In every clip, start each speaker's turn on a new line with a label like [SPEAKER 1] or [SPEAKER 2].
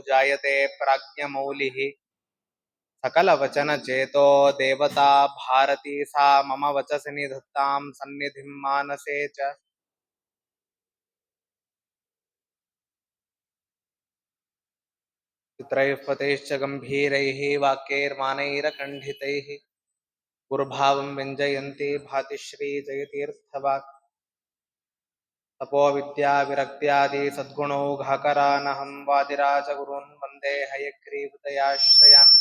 [SPEAKER 1] ಜಾಯತೆ ಪ್ರಾಜ್ಞಮೌಲಿಃ सकलवचनचेतो देवता भारती सा मम वचसि निधत्तां सन्निधिं मानसे च। चित्रैः पतैश्च गम्भीरैः वाक्यैर्मानैरकण्ठितैः गुरुभावं व्यञ्जयन्ती भाति श्रीजयतीर्थवाक्। तपोविद्याविरक्त्यादि सद्गुणौघाकरानहं वादिराजगुरून् वन्दे हयग्रीवदयाश्रयान्।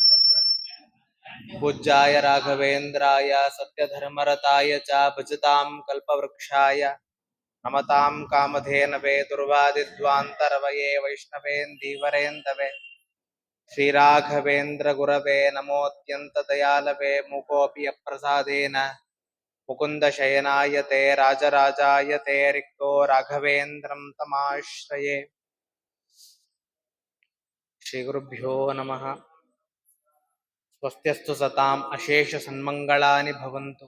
[SPEAKER 1] पूज्याय राघवेन्द्राय सत्यधर्मरताय च भजतां कल्पवृक्षाय नमतां कामधेनवे दुर्वादिध्वान्तरवये वैष्णवेन्दीवरेन्दवे श्रीराघवेन्द्र गुरवे नमोऽत्यन्तदयालवे मूकोऽपि यप्रसादेन मुकुन्दशयनायते राजराजायते रिक्तो राघवेन्द्रं तमाश्रये। श्रीगुरुभ्यो नमः। स्वस्त्यस्तु सताम् अशेष सन्मंगलानि भवन्तु।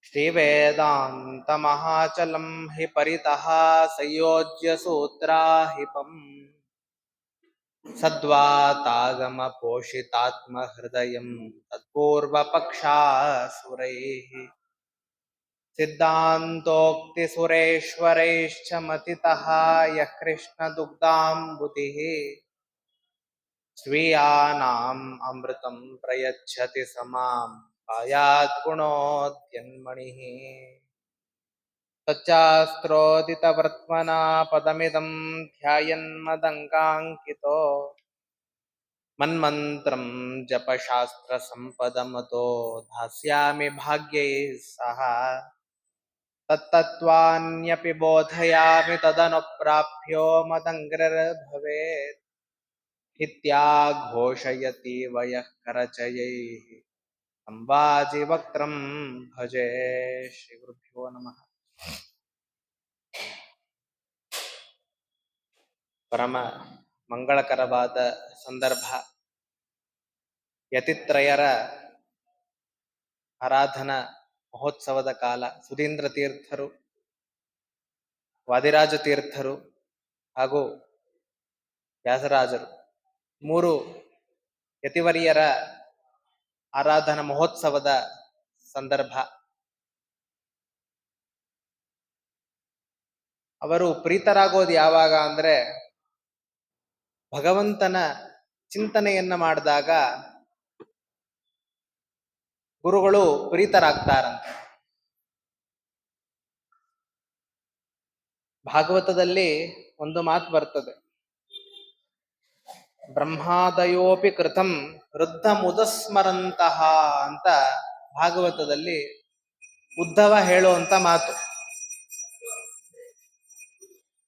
[SPEAKER 1] श्रीवेदान्तमहाचलं हि परितः संयोज्य सूत्राहिपम् सद्वातागमपोषितात्महृदयं तत्पूर्वपक्षासुरैः सिद्धान्तोक्तिसुरेश्वरैश्च मतितः यः कृष्णदुग्धाम्बुधिः स्वीयानाम् अमृतं प्रयच्छति समां आयात् गुणोद्यन्मणिः। तच्चास्त्रोदितवर्त्मना पदमिदं ध्यायन्मदङ्काङ्कितो मन्मन्त्रं जपशास्त्रसम्पदमतो धास्यामि भाग्यैः सह। तत्तत्त्वान्यपि बोधयामि तदनुप्राप्यो मदङ्घ्रिर्भवेत् इत्याघोषयति वयः करचयैः संवाजिवक्त्रं भजे। श्रीगुरुभ्यो नमः। ಪರಮ ಮಂಗಳಕರವಾದ ಸಂದರ್ಭ. ಯತಿತ್ರಯರ ಆರಾಧನಾ ಮಹೋತ್ಸವದ ಕಾಲ. ಸುಧೀಂದ್ರ ತೀರ್ಥರು, ವಾದಿರಾಜ ತೀರ್ಥರು ಹಾಗೂ ವ್ಯಾಸರಾಜರು ಮೂರು ಯತಿವರಿಯರ ಆರಾಧನಾ ಮಹೋತ್ಸವದ ಸಂದರ್ಭ. ಅವರು ಪ್ರೀತರಾಗೋದು ಯಾವಾಗ ಅಂದ್ರೆ ಭಗವಂತನ ಚಿಂತನೆಯನ್ನ ಮಾಡಿದಾಗ ಗುರುಗಳು ಪ್ರೀತರಾಗ್ತಾರಂತೆ. ಭಾಗವತದಲ್ಲಿ ಒಂದು ಮಾತು ಬರ್ತದೆ, ಬ್ರಹ್ಮಾದಯೋಪಿ ಕೃತಂ ವೃದ್ಧ ಮುದಸ್ಮರಂತಹ ಅಂತ ಭಾಗವತದಲ್ಲಿ ಉದ್ಧವ ಹೇಳುವಂತ ಮಾತು.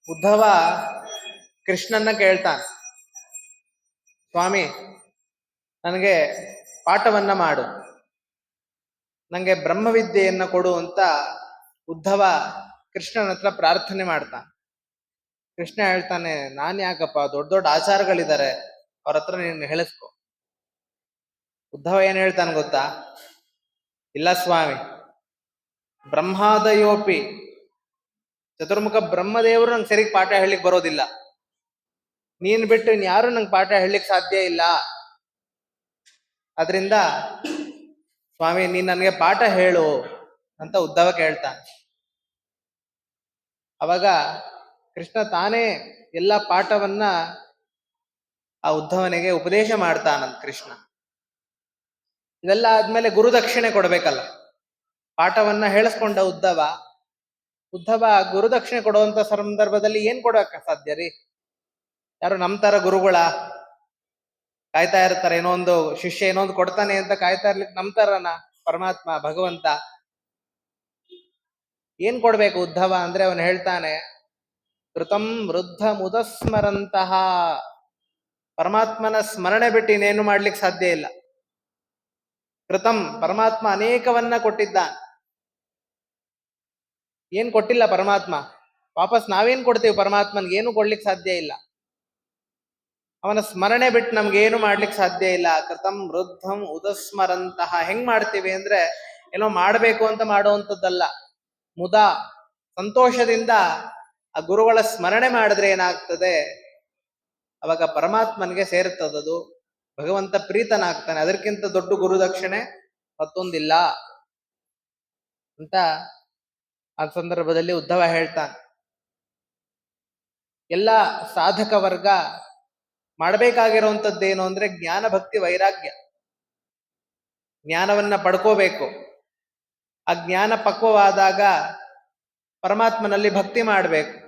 [SPEAKER 1] ಉದ್ಧವ ಕೃಷ್ಣನ್ನ ಕೇಳ್ತಾನೆ, ಸ್ವಾಮಿ ನನಗೆ ಪಾಠವನ್ನ ಮಾಡು, ನನಗೆ ಬ್ರಹ್ಮವಿದ್ಯೆಯನ್ನ ಕೊಡು ಅಂತ ಉದ್ಧವ ಕೃಷ್ಣನ ಹತ್ರ ಪ್ರಾರ್ಥನೆ ಮಾಡ್ತಾನೆ. ಕೃಷ್ಣ ಹೇಳ್ತಾನೆ, ನಾನ್ ಯಾಕಪ್ಪ, ದೊಡ್ಡ ದೊಡ್ಡ ಆಚಾರಗಳಿದ್ದಾರೆ, ಅವ್ರ ಹತ್ರ ನೀನು ಹೇಳಿಸ್ಕೊ. ಉದ್ಧವ ಏನ್ ಹೇಳ್ತಾನೆ ಗೊತ್ತಾ, ಇಲ್ಲ ಸ್ವಾಮಿ, ಬ್ರಹ್ಮಾದಯೋಪಿ ಚತುರ್ಮುಖ ಬ್ರಹ್ಮದೇವರು ನಂಗೆ ಸರಿಗೆ ಪಾಠ ಹೇಳಲಿಕ್ಕೆ ಬರೋದಿಲ್ಲ, ನೀನ್ ಬಿಟ್ಟು ಇನ್ಯಾರು ನಂಗೆ ಪಾಠ ಹೇಳಲಿಕ್ಕೆ ಸಾಧ್ಯ ಇಲ್ಲ. ಅದರಿಂದ ಸ್ವಾಮಿ ನೀನ್ ನನಗೆ ಪಾಠ ಹೇಳು ಅಂತ ಉದ್ಧವ ಕೇಳ್ತಾನೆ. ಅವಾಗ ಕೃಷ್ಣ ತಾನೇ ಎಲ್ಲ ಪಾಠವನ್ನ ಆ ಉದ್ಧವನಿಗೆ ಉಪದೇಶ ಮಾಡ್ತಾನಂತ ಕೃಷ್ಣ. ಇದೆಲ್ಲ ಆದ್ಮೇಲೆ ಗುರುದಕ್ಷಿಣೆ ಕೊಡ್ಬೇಕಲ್ಲ. ಪಾಠವನ್ನ ಹೇಳಿಸ್ಕೊಂಡ ಉದ್ಧವ ಗುರುದಕ್ಷಿಣೆ ಕೊಡುವಂತ ಸಂದರ್ಭದಲ್ಲಿ ಏನ್ ಕೊಡಕ ಸಾಧ್ಯ ರೀ? ಯಾರು ನಮ್ ತರ ಗುರುಗಳ ಕಾಯ್ತಾ ಇರ್ತಾರೆ, ಏನೋ ಒಂದು ಶಿಷ್ಯ ಏನೋ ಒಂದು ಕೊಡ್ತಾನೆ ಅಂತ ಕಾಯ್ತಾ ಇರ್ಲಿಕ್ಕೆ ನಮ್ ತರನ ಪರಮಾತ್ಮ ಭಗವಂತ ಏನ್ ಕೊಡ್ಬೇಕು ಉದ್ಧವ ಅಂದ್ರೆ ಅವನು ಹೇಳ್ತಾನೆ, ಕೃತಂ ವೃದ್ಧ ಮುದಸ್ಮರಂತಹ. ಪರಮಾತ್ಮನ ಸ್ಮರಣೆ ಬಿಟ್ಟು ಇನ್ನೇನು ಮಾಡ್ಲಿಕ್ಕೆ ಸಾಧ್ಯ ಇಲ್ಲ. ಕೃತಂ ಪರಮಾತ್ಮ ಅನೇಕವನ್ನ ಕೊಟ್ಟಿದ್ದಾನೆ, ಏನ್ ಕೊಟ್ಟಿಲ್ಲ ಪರಮಾತ್ಮ. ವಾಪಸ್ ನಾವೇನ್ ಕೊಡ್ತೀವಿ ಪರಮಾತ್ಮನ್ಗೆ? ಏನು ಕೊಡ್ಲಿಕ್ಕೆ ಸಾಧ್ಯ ಇಲ್ಲ. ಅವನ ಸ್ಮರಣೆ ಬಿಟ್ಟು ನಮ್ಗೇನು ಮಾಡ್ಲಿಕ್ಕೆ ಸಾಧ್ಯ ಇಲ್ಲ. ಕೃತಂ ವೃದ್ಧಂ ಉದಸ್ಮರಂತಹ. ಹೆಂಗ್ ಮಾಡ್ತೀವಿ ಅಂದ್ರೆ ಏನೋ ಮಾಡ್ಬೇಕು ಅಂತ ಮಾಡುವಂಥದ್ದಲ್ಲ, ಮುದ ಸಂತೋಷದಿಂದ ಆ ಗುರುಗಳ ಸ್ಮರಣೆ ಮಾಡಿದ್ರೆ ಏನಾಗ್ತದೆ, ಅವಾಗ ಪರಮಾತ್ಮನಿಗೆ ಸೇರುತ್ತದದು, ಭಗವಂತ ಪ್ರೀತನಾಗ್ತಾನೆ. ಅದಕ್ಕಿಂತ ದೊಡ್ಡ ಗುರುದಕ್ಷಿಣೆ ಮತ್ತೊಂದಿಲ್ಲ ಅಂತ ಆ ಸಂದರ್ಭದಲ್ಲಿ ಉದ್ಧವ ಹೇಳ್ತಾನೆ. ಎಲ್ಲ ಸಾಧಕ ವರ್ಗ ಮಾಡಬೇಕಾಗಿರುವಂಥದ್ದೇನು ಅಂದ್ರೆ ಜ್ಞಾನ ಭಕ್ತಿ ವೈರಾಗ್ಯ. ಜ್ಞಾನವನ್ನ ಪಡ್ಕೋಬೇಕು. ಆ ಜ್ಞಾನ ಪಕ್ವವಾದಾಗ ಪರಮಾತ್ಮನಲ್ಲಿ ಭಕ್ತಿ ಮಾಡಬೇಕು.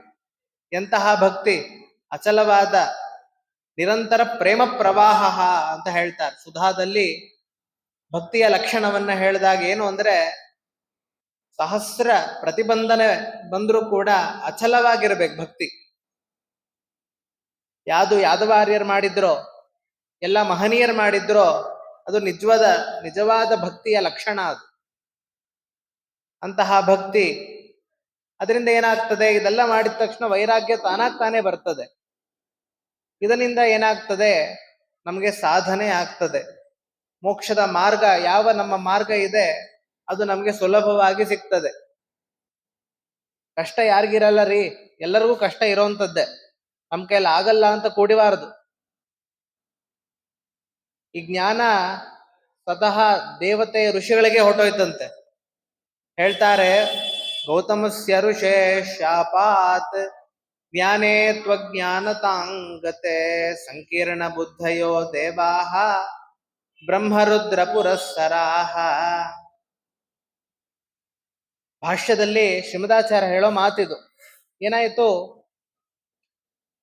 [SPEAKER 1] ಎಂತಹ ಭಕ್ತಿ? ಅಚಲವಾದ ನಿರಂತರ ಪ್ರೇಮ ಪ್ರವಾಹ ಅಂತ ಹೇಳ್ತಾರೆ. ಸುಧಾದಲ್ಲಿ ಭಕ್ತಿಯ ಲಕ್ಷಣವನ್ನ ಹೇಳಿದಾಗ ಏನು ಅಂದ್ರೆ, ಸಹಸ್ರ ಪ್ರತಿಬಂಧನೆ ಬಂದರೂ ಕೂಡ ಅಚಲವಾಗಿರ್ಬೇಕು ಭಕ್ತಿ. ಯಾವುದು ಯಾದವಾರ್ಯರು ಮಾಡಿದ್ರೋ, ಎಲ್ಲ ಮಹನೀಯರು ಮಾಡಿದ್ರೋ, ಅದು ನಿಜವಾದ ಭಕ್ತಿಯ ಲಕ್ಷಣ ಅದು. ಅಂತಹ ಭಕ್ತಿ, ಅದರಿಂದ ಏನಾಗ್ತದೆ, ಇದೆಲ್ಲ ಮಾಡಿದ ತಕ್ಷಣ ವೈರಾಗ್ಯ ತಾನಾಗ್ತಾನೆ ಬರ್ತದೆ. ಇದರಿಂದ ಏನಾಗ್ತದೆ, ನಮಗೆ ಸಾಧನೆ ಆಗ್ತದೆ. ಮೋಕ್ಷದ ಮಾರ್ಗ, ಯಾವ ನಮ್ಮ ಮಾರ್ಗ ಇದೆ ಅದು ನಮಗೆ ಸುಲಭವಾಗಿ ಸಿಗ್ತದೆ. ಕಷ್ಟ ಯಾರಿಗಿರಲ್ಲ ರೀ, ಎಲ್ಲರಿಗೂ ಕಷ್ಟ ಇರೋಂಥದ್ದೇ. ನಮ್ ಕೈಯಲ್ಲಿ ಆಗಲ್ಲ ಅಂತ ಕೂಡಿಬಾರದು. ಈ ಜ್ಞಾನ ಸ್ವತಃ ದೇವತೆ ಋಷಿಗಳಿಗೆ ಹೊಟ್ಟೋಯ್ತಂತೆ. ಹೇಳ್ತಾರೆ, ಗೌತಮಸ್ಯ ಋಷೇ ಶಾಪಾತ್ ಜ್ಞಾನೇ ತ್ವಜ್ಞಾನತಾಂಗತೆ ಸಂಕೀರ್ಣ ಬುದ್ಧಯೋ ದೇವಾಹ ಬ್ರಹ್ಮರುದ್ರ ಪುರಸ್ಸರಾಹ. ಭಾಷ್ಯದಲ್ಲಿ ಶ್ರೀಮದಾಚಾರ್ಯ ಹೇಳೋ ಮಾತಿದು. ಏನಾಯಿತು,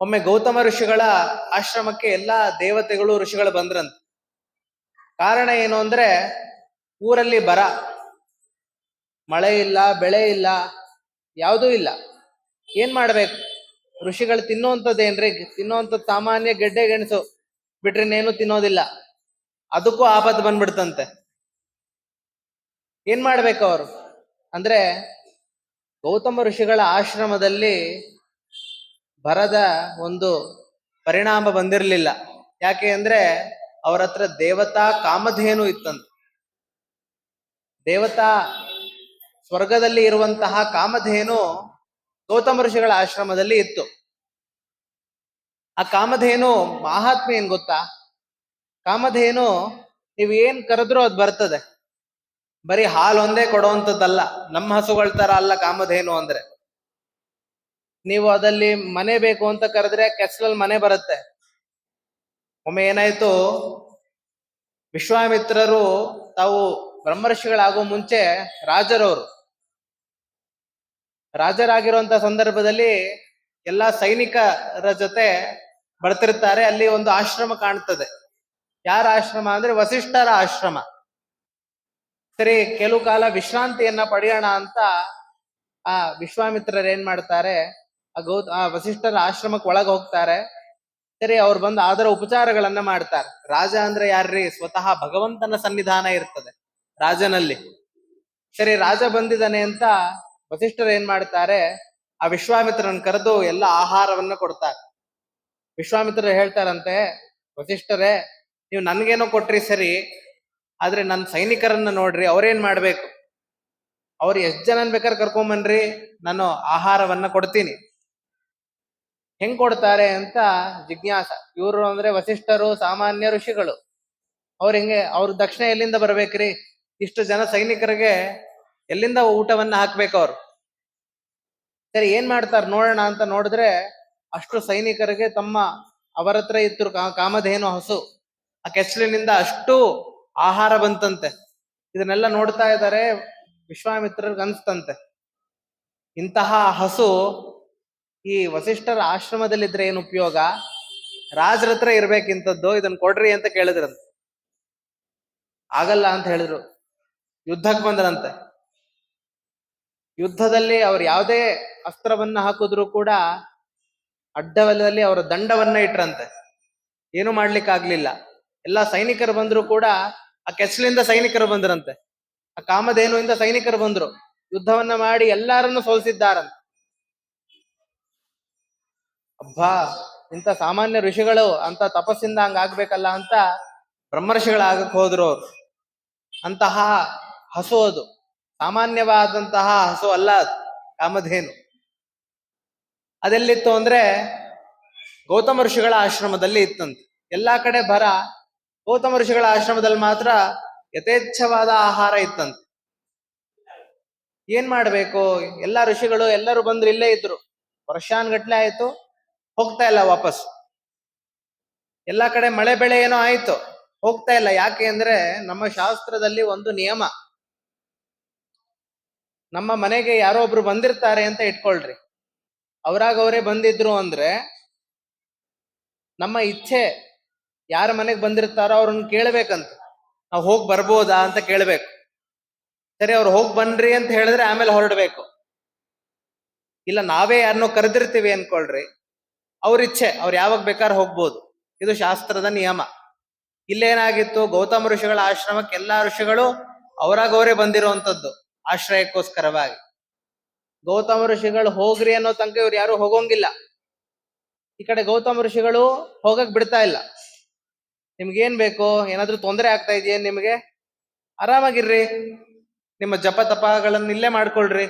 [SPEAKER 1] ಒಮ್ಮೆ ಗೌತಮ ಋಷಿಗಳ ಆಶ್ರಮಕ್ಕೆ ಎಲ್ಲಾ ದೇವತೆಗಳು ಋಷಿಗಳು ಬಂದ್ರಂತ. ಕಾರಣ ಏನು ಅಂದ್ರೆ, ಊರಲ್ಲಿ ಬರ, ಮಳೆ ಇಲ್ಲ, ಬೆಳೆ ಇಲ್ಲ, ಯಾವುದೂ ಇಲ್ಲ. ಏನ್ ಮಾಡ್ಬೇಕು? ಋಷಿಗಳು ತಿನ್ನುವಂಥದ್ದೇನ್ರಿ? ತಿನ್ನುವಂಥದ್ದು ಸಾಮಾನ್ಯ ಗೆಡ್ಡೆ ಗೆಣಸು ಬಿಟ್ರೆ ಇನ್ನೇನು ತಿನ್ನೋದಿಲ್ಲ. ಅದಕ್ಕೂ ಆಪತ್ತು ಬಂದ್ಬಿಡ್ತಂತೆ. ಏನ್ ಮಾಡ್ಬೇಕು ಅವರು ಅಂದ್ರೆ, ಗೌತಮ ಋಷಿಗಳ ಆಶ್ರಮದಲ್ಲಿ ಬರದ ಒಂದು ಪರಿಣಾಮ ಬಂದಿರಲಿಲ್ಲ. ಯಾಕೆ ಅಂದ್ರೆ ಅವರ ಹತ್ರ ದೇವತಾ ಕಾಮಧೇನು ಇತ್ತಂತ. ದೇವತಾ ಸ್ವರ್ಗದಲ್ಲಿ ಇರುವಂತಹ ಕಾಮಧೇನು ಗೌತಮ ಋಷಿಗಳ ಆಶ್ರಮದಲ್ಲಿ ಇತ್ತು. ಆ ಕಾಮಧೇನು ಮಹಾತ್ಮೆ ಏನ್ ಗೊತ್ತಾ? ಕಾಮಧೇನು ನೀವ್ ಏನ್ ಕರೆದ್ರೂ ಅದ್ ಬರ್ತದೆ. ಬರೀ ಹಾಲು ಒಂದೇ ಕೊಡುವಂಥದ್ದಲ್ಲ, ನಮ್ಮ ಹಸುಗಳ ತರ ಅಲ್ಲ ಕಾಮಧೇನು ಅಂದ್ರೆ. ನೀವು ಅದಲ್ಲಿ ಮನೆ ಬೇಕು ಅಂತ ಕರೆದ್ರೆ ಕೆಸಲಲ್ಲಿ ಮನೆ ಬರುತ್ತೆ. ಒಮ್ಮೆ ಏನಾಯ್ತು, ವಿಶ್ವಾಮಿತ್ರರು ತಾವು ಬ್ರಹ್ಮರ್ಷಿಗಳಾಗೋ ಮುಂಚೆ ರಾಜರಾಗಿರುವಂತ ಸಂದರ್ಭದಲ್ಲಿ ಎಲ್ಲಾ ಸೈನಿಕರ ಜೊತೆ ಬರ್ತಿರ್ತಾರೆ. ಅಲ್ಲಿ ಒಂದು ಆಶ್ರಮ ಕಾಣ್ತದೆ. ಯಾರ ಆಶ್ರಮ ಅಂದ್ರೆ ವಸಿಷ್ಠರ ಆಶ್ರಮ. ಸರಿ, ಕೆಲವು ಕಾಲ ವಿಶ್ರಾಂತಿಯನ್ನ ಪಡೆಯೋಣ ಅಂತ ಆ ವಿಶ್ವಾಮಿತ್ರರು ಏನ್ ಮಾಡ್ತಾರೆ, ಆ ವಸಿಷ್ಠರ ಆಶ್ರಮಕ್ಕೆ ಒಳಗೆ ಹೋಗ್ತಾರೆ. ಸರಿ, ಅವ್ರು ಬಂದು ಆದರ ಉಪಚಾರಗಳನ್ನ ಮಾಡ್ತಾರೆ. ರಾಜ ಅಂದ್ರೆ ಯಾರ್ರೀ? ಸ್ವತಃ ಭಗವಂತನ ಸನ್ನಿಧಾನ ಇರ್ತದೆ ರಾಜನಲ್ಲಿ. ಸರಿ, ರಾಜ ಬಂದಿದ್ದಾನೆ ಅಂತ ವಸಿಷ್ಠರು ಏನ್ ಮಾಡ್ತಾರೆ, ಆ ವಿಶ್ವಾಮಿತ್ರನ ಕರೆದು ಎಲ್ಲ ಆಹಾರವನ್ನ ಕೊಡ್ತಾರೆ. ವಿಶ್ವಾಮಿತ್ರರು ಹೇಳ್ತಾರಂತೆ, ವಸಿಷ್ಠರೇ, ನೀವು ನನ್ಗೇನೋ ಕೊಟ್ರಿ ಸರಿ, ಆದ್ರೆ ನನ್ನ ಸೈನಿಕರನ್ನ ನೋಡ್ರಿ, ಅವ್ರೇನ್ ಮಾಡ್ಬೇಕು? ಅವ್ರು ಎಷ್ಟ್ ಜನನ್ ಬೇಕಾದ್ರೆ ಕರ್ಕೊಂಬನ್ರಿ, ನಾನು ಆಹಾರವನ್ನ ಕೊಡ್ತೀನಿ. ಹೆಂಗ್ ಕೊಡ್ತಾರೆ ಅಂತ ಜಿಜ್ಞಾಸ. ಇವರು ಅಂದ್ರೆ ವಸಿಷ್ಠರು ಸಾಮಾನ್ಯ ಋಷಿಗಳು. ಅವ್ರ ದಕ್ಷಿಣೆ ಎಲ್ಲಿಂದ ಬರ್ಬೇಕ್ರಿ? ಇಷ್ಟು ಜನ ಸೈನಿಕರಿಗೆ ಎಲ್ಲಿಂದ ಊಟವನ್ನ ಹಾಕ್ಬೇಕು ಅವ್ರು? ಸರಿ, ಏನ್ ಮಾಡ್ತಾರೆ ನೋಡೋಣ ಅಂತ ನೋಡಿದ್ರೆ, ಅಷ್ಟು ಸೈನಿಕರಿಗೆ ಅವರ ಹತ್ರ ಇತ್ತು ಕಾಮಧೇನು ಹಸು. ಆ ಕೆಚ್ಚಲಿನಿಂದ ಅಷ್ಟು ಆಹಾರ ಬಂತಂತೆ. ಇದನ್ನೆಲ್ಲ ನೋಡ್ತಾ ಇದ್ದಾರೆ ವಿಶ್ವಾಮಿತ್ರರಿಗೆ ಅನ್ಸ್ತಂತೆ, ಇಂತಹ ಹಸು ಈ ವಸಿಷ್ಠರ ಆಶ್ರಮದಲ್ಲಿದ್ರೆ ಏನು ಉಪಯೋಗ? ರಾಜರ ಹತ್ರ ಇರ್ಬೇಕಿಂತದ್ದು, ಇದನ್ನ ಕೊಡ್ರಿ ಅಂತ ಕೇಳಿದ್ರಂತೆ. ಆಗಲ್ಲ ಅಂತ ಹೇಳಿದ್ರು. ಯುದ್ಧಕ್ಕೆ ಬಂದ್ರಂತೆ. ಯುದ್ಧದಲ್ಲಿ ಅವ್ರು ಯಾವುದೇ ಅಸ್ತ್ರವನ್ನ ಹಾಕಿದ್ರು ಕೂಡ ಅಡ್ಡವಲ್ಲದಲ್ಲಿ ಅವರ ದಂಡವನ್ನ ಇಟ್ರಂತೆ. ಏನು ಮಾಡ್ಲಿಕ್ಕಾಗ್ಲಿಲ್ಲ. ಎಲ್ಲ ಸೈನಿಕರು ಬಂದ್ರು ಕೂಡ ಆ ಕೆಚ್ಚಲಿಂದ ಸೈನಿಕರು ಬಂದ್ರಂತೆ, ಆ ಕಾಮಧೇನುವಿಂದ ಸೈನಿಕರು ಬಂದ್ರು, ಯುದ್ಧವನ್ನ ಮಾಡಿ ಎಲ್ಲರನ್ನು ಸೋಲಿಸಿದ್ದಾರಂತೆ. ಅಬ್ಬಾ, ಇಂಥ ಸಾಮಾನ್ಯ ಋಷಿಗಳು ಅಂತ ತಪಸ್ಸಿಂದ ಹಂಗಾಗ್ಬೇಕಲ್ಲ ಅಂತ ಬ್ರಹ್ಮರ್ಷಿಗಳಾಗಕ್ ಹೋದ್ರು ಅವ್ರು. ಅಂತಹ ಹಸು ಅದು, ಸಾಮಾನ್ಯವಾದಂತಹ ಹಸು ಅಲ್ಲ ಅದು ಕಾಮಧೇನು. ಅದೆಲ್ಲಿತ್ತು ಅಂದ್ರೆ ಗೌತಮ ಋಷಿಗಳ ಆಶ್ರಮದಲ್ಲಿ ಇತ್ತಂತೆ. ಎಲ್ಲಾ ಕಡೆ ಬರ, ಗೌತಮ ಋಷಿಗಳ ಆಶ್ರಮದಲ್ಲಿ ಮಾತ್ರ ಯಥೇಚ್ಛವಾದ ಆಹಾರ ಇತ್ತಂತೆ. ಏನ್ ಮಾಡ್ಬೇಕು? ಎಲ್ಲಾ ಋಷಿಗಳು ಎಲ್ಲರೂ ಬಂದ್ರು, ಇಲ್ಲೇ ಇದ್ರು. ವರ್ಷಾನ್ಗಟ್ಲೆ ಆಯ್ತು, ಹೋಗ್ತಾ ಇಲ್ಲ ವಾಪಸ್. ಎಲ್ಲಾ ಕಡೆ ಮಳೆ ಬೆಳೆ ಏನೋ ಆಯ್ತು, ಹೋಗ್ತಾ ಇಲ್ಲ. ಯಾಕೆ ಅಂದ್ರೆ ನಮ್ಮ ಶಾಸ್ತ್ರದಲ್ಲಿ ಒಂದು ನಿಯಮ, ನಮ್ಮ ಮನೆಗೆ ಯಾರೋ ಒಬ್ರು ಬಂದಿರ್ತಾರೆ ಅಂತ ಇಟ್ಕೊಳ್ರಿ, ಅವರಾಗ ಅವರೇ ಬಂದಿದ್ರು ಅಂದ್ರೆ ನಮ್ಮ ಇಚ್ಛೆ, ಯಾರ ಮನೆಗೆ ಬಂದಿರ್ತಾರೋ ಅವ್ರನ್ನ ಕೇಳ್ಬೇಕಂತ, ನಾವು ಹೋಗಿ ಬರ್ಬೋದಾ ಅಂತ ಕೇಳ್ಬೇಕು. ಸರಿ, ಅವ್ರು ಹೋಗಿ ಬನ್ರಿ ಅಂತ ಹೇಳಿದ್ರೆ ಆಮೇಲೆ ಹೊರಡ್ಬೇಕು. ಇಲ್ಲ ನಾವೇ ಯಾರನ್ನೋ ಕರೆದಿರ್ತೀವಿ ಅನ್ಕೊಳ್ರಿ, ಅವ್ರ ಇಚ್ಛೆ, ಅವ್ರು ಯಾವಾಗ ಬೇಕಾದ್ರೆ ಹೋಗ್ಬೋದು. ಇದು ಶಾಸ್ತ್ರದ ನಿಯಮ. ಇಲ್ಲೇನಾಗಿತ್ತು, ಗೌತಮ ಋಷಿಗಳ ಆಶ್ರಮಕ್ಕೆ ಎಲ್ಲಾ ಋಷಿಗಳು ಅವರಾಗ ಅವರೇ ಬಂದಿರುವಂತದ್ದು ಆಶ್ರಯಕ್ಕೋಸ್ಕರವಾಗಿ. ಗೌತಮ ಋಷಿಗಳು ಹೋಗ್ರಿ ಅನ್ನೋ ತನಕ ಇವ್ರು ಯಾರು ಹೋಗೋಂಗಿಲ್ಲ. ಈ ಕಡೆ ಗೌತಮ ಋಷಿಗಳು ಹೋಗಕ್ ಬಿಡ್ತಾ ಇಲ್ಲ. ನಿಮ್ಗೇನ್ ಬೇಕು? ಏನಾದ್ರೂ ತೊಂದರೆ ಆಗ್ತಾ ಇದೆಯೇನ್ ನಿಮ್ಗೆ? ಆರಾಮಾಗಿರ್ರಿ, ನಿಮ್ಮ ಜಪ ತಪಗಳನ್ನ ಇಲ್ಲೇ ಮಾಡ್ಕೊಳ್ರಿ.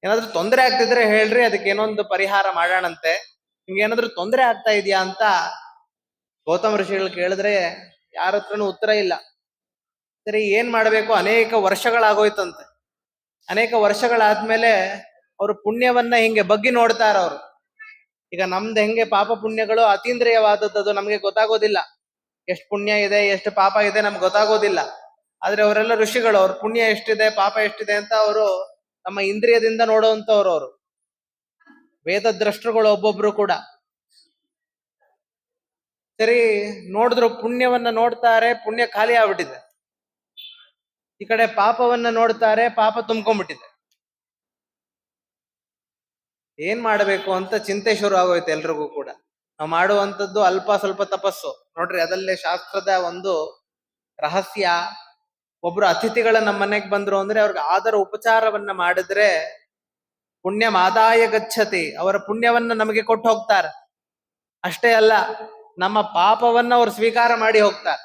[SPEAKER 1] ಏನಾದ್ರೂ ತೊಂದರೆ ಆಗ್ತಿದ್ರೆ ಹೇಳ್ರಿ, ಅದಕ್ಕೆ ಏನೊಂದು ಪರಿಹಾರ ಮಾಡೋಣಂತೆ. ನಿಮ್ಗೆ ಏನಾದ್ರೂ ತೊಂದರೆ ಆಗ್ತಾ ಇದೆಯಾ ಅಂತ ಗೌತಮ ಋಷಿಗಳು ಕೇಳಿದ್ರೆ ಯಾರ ಹತ್ರನೂ ಉತ್ತರ ಇಲ್ಲ. ಸರಿ, ಏನ್ ಮಾಡ್ಬೇಕು? ಅನೇಕ ವರ್ಷಗಳಾಗೋಯ್ತಂತೆ. ಅನೇಕ ವರ್ಷಗಳಾದ್ಮೇಲೆ ಅವರು ಪುಣ್ಯವನ್ನ ಹಿಂಗೆ ಬಗ್ಗಿ ನೋಡ್ತಾರ ಅವರು. ಈಗ ನಮ್ದು ಹೆಂಗೆ ಪಾಪ ಪುಣ್ಯಗಳು ಅತೀಂದ್ರಿಯವಾದದ್ದು, ನಮ್ಗೆ ಗೊತ್ತಾಗೋದಿಲ್ಲ. ಎಷ್ಟು ಪುಣ್ಯ ಇದೆ, ಎಷ್ಟು ಪಾಪ ಇದೆ ನಮ್ಗೆ ಗೊತ್ತಾಗೋದಿಲ್ಲ. ಆದ್ರೆ ಅವರೆಲ್ಲ ಋಷಿಗಳು, ಅವ್ರ ಪುಣ್ಯ ಎಷ್ಟಿದೆ, ಪಾಪ ಎಷ್ಟಿದೆ ಅಂತ ಅವರು ನಮ್ಮ ಇಂದ್ರಿಯದಿಂದ ನೋಡುವಂತವ್ರು. ಅವರು ವೇದದ್ರಷ್ಟರುಗಳು ಒಬ್ಬೊಬ್ರು ಕೂಡ. ಸರಿ, ನೋಡಿದ್ರು, ಪುಣ್ಯವನ್ನ ನೋಡ್ತಾರೆ, ಪುಣ್ಯ ಖಾಲಿ ಆಗ್ಬಿಟ್ಟಿದೆ. ಈ ಕಡೆ ಪಾಪವನ್ನ ನೋಡ್ತಾರೆ, ಪಾಪ ತುಂಬ್ಕೊಂಡ್ಬಿಟ್ಟಿದೆ. ಏನ್ ಮಾಡ್ಬೇಕು ಅಂತ ಚಿಂತೆ ಶುರು ಆಗೋಯ್ತು ಎಲ್ರಿಗೂ ಕೂಡ. ನಾವು ಮಾಡುವಂಥದ್ದು ಅಲ್ಪ ಸ್ವಲ್ಪ ತಪಸ್ಸು ನೋಡ್ರಿ, ಅದಲ್ಲೇ ಶಾಸ್ತ್ರದ ಒಂದು ರಹಸ್ಯ. ಒಬ್ರು ಅತಿಥಿಗಳ ನಮ್ಮ ಮನೆಗೆ ಬಂದ್ರು ಅಂದ್ರೆ ಅವ್ರಿಗೆ ಆದರ ಉಪಚಾರವನ್ನ ಮಾಡಿದ್ರೆ ಪುಣ್ಯ ಮಾದಾಯ ಗಚ್ಚತಿ, ಅವರ ಪುಣ್ಯವನ್ನ ನಮಗೆ ಕೊಟ್ಟು ಹೋಗ್ತಾರೆ. ಅಷ್ಟೇ ಅಲ್ಲ, ನಮ್ಮ ಪಾಪವನ್ನ ಅವ್ರು ಸ್ವೀಕಾರ ಮಾಡಿ ಹೋಗ್ತಾರೆ.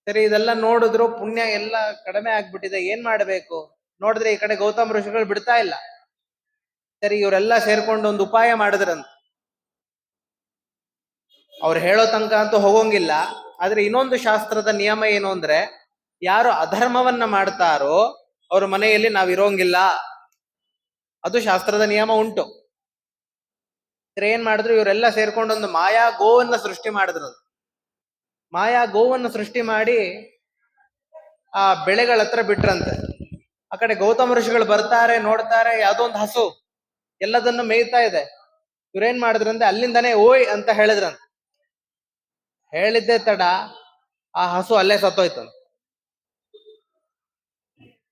[SPEAKER 1] ಸರಿ, ಇದೆಲ್ಲ ನೋಡಿದ್ರು ಪುಣ್ಯ ಎಲ್ಲ ಕಡಿಮೆ ಆಗ್ಬಿಟ್ಟಿದೆ, ಏನ್ ಮಾಡ್ಬೇಕು? ನೋಡಿದ್ರೆ ಈ ಕಡೆ ಗೌತಮ ಋಷಿಗಳು ಬಿಡ್ತಾ ಇಲ್ಲ. ಸರಿ, ಇವರೆಲ್ಲ ಸೇರ್ಕೊಂಡು ಒಂದು ಉಪಾಯ ಮಾಡಿದ್ರಂತ. ಅವ್ರು ಹೇಳೋ ತನಕ ಅಂತೂ ಹೋಗೋಂಗಿಲ್ಲ. ಆದ್ರೆ ಇನ್ನೊಂದು ಶಾಸ್ತ್ರದ ನಿಯಮ ಏನು ಅಂದ್ರೆ, ಯಾರು ಅಧರ್ಮವನ್ನ ಮಾಡ್ತಾರೋ ಅವ್ರ ಮನೆಯಲ್ಲಿ ನಾವಿರೋಂಗಿಲ್ಲ. ಅದು ಶಾಸ್ತ್ರದ ನಿಯಮ ಉಂಟು. ಸರಿ, ಏನ್ ಮಾಡಿದ್ರು, ಇವರೆಲ್ಲ ಸೇರ್ಕೊಂಡು ಒಂದು ಮಾಯಾ ಗೋವನ್ನ ಸೃಷ್ಟಿ ಮಾಡಿದ್ರು. ಮಾಯಾ ಗೋವನ್ನು ಸೃಷ್ಟಿ ಮಾಡಿ ಆ ಬೆಳೆಗಳ ಹತ್ರ ಬಿಟ್ರಂತೆ. ಆ ಕಡೆ ಗೌತಮ ಋಷಿಗಳು ಬರ್ತಾರೆ, ನೋಡ್ತಾರೆ, ಯಾವ್ದೋ ಒಂದು ಹಸು ಎಲ್ಲದನ್ನು ಮೇಯ್ತಾ ಇದೆ. ಇವ್ರೇನ್ ಮಾಡಿದ್ರಂತೆ, ಅಲ್ಲಿಂದಾನೇ ಓಯ್ ಅಂತ ಹೇಳಿದ್ರಂತೆ. ಹೇಳಿದ್ದೆ ತಡ, ಆ ಹಸು ಅಲ್ಲೇ ಸತ್ತೋಯ್ತಂತ.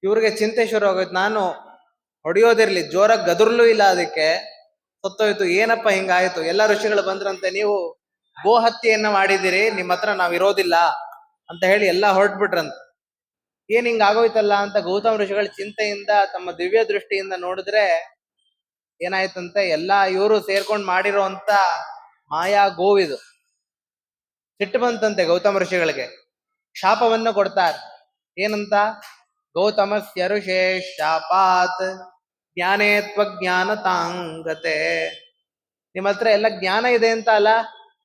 [SPEAKER 1] ಇವ್ರಿಗೆ ಚಿಂತೆ ಶುರು ಆಗೋಯ್ತು, ನಾನು ಹೊಡೆಯೋದಿರ್ಲಿ, ಜೋರಾಗಿ ಗದುರ್ಲೂ ಇಲ್ಲ, ಅದಕ್ಕೆ ಸತ್ತೋಯ್ತು. ಏನಪ್ಪ ಹಿಂಗಾಯ್ತು? ಎಲ್ಲ ಋಷಿಗಳು ಬಂದ್ರಂತೆ, ನೀವು ಗೋ ಹತ್ಯೆಯನ್ನ ಮಾಡಿದಿರಿ, ನಿಮ್ಮ ಹತ್ರ ನಾವ್ ಇರೋದಿಲ್ಲ ಅಂತ ಹೇಳಿ ಎಲ್ಲಾ ಹೊರಟ್ಬಿಟ್ರಂತ. ಏನ್ ಹಿಂಗ ಆಗೋಯ್ತಲ್ಲ ಅಂತ ಗೌತಮ ಋಷಿಗಳ ಚಿಂತೆಯಿಂದ ತಮ್ಮ ದಿವ್ಯ ದೃಷ್ಟಿಯಿಂದ ನೋಡಿದ್ರೆ ಏನಾಯ್ತಂತೆ, ಎಲ್ಲಾ ಇವರು ಸೇರ್ಕೊಂಡು ಮಾಡಿರೋ ಅಂತ ಮಾಯಾ ಗೋವಿದು. ಸಿಟ್ಟು ಬಂತಂತೆ ಗೌತಮ ಋಷಿಗಳಿಗೆ. ಶಾಪವನ್ನು ಕೊಡ್ತಾರೆ. ಏನಂತ? ಗೌತಮಸ್ಯ ಋಷೇ ಶಾಪಾತ್ ಜ್ಞಾನೇ ತ್ವಜ್ಞಾನ ತಾಂಗತೆ. ನಿಮ್ಮ ಹತ್ರ ಎಲ್ಲ ಜ್ಞಾನ ಇದೆ ಅಂತ ಅಲ್ಲ,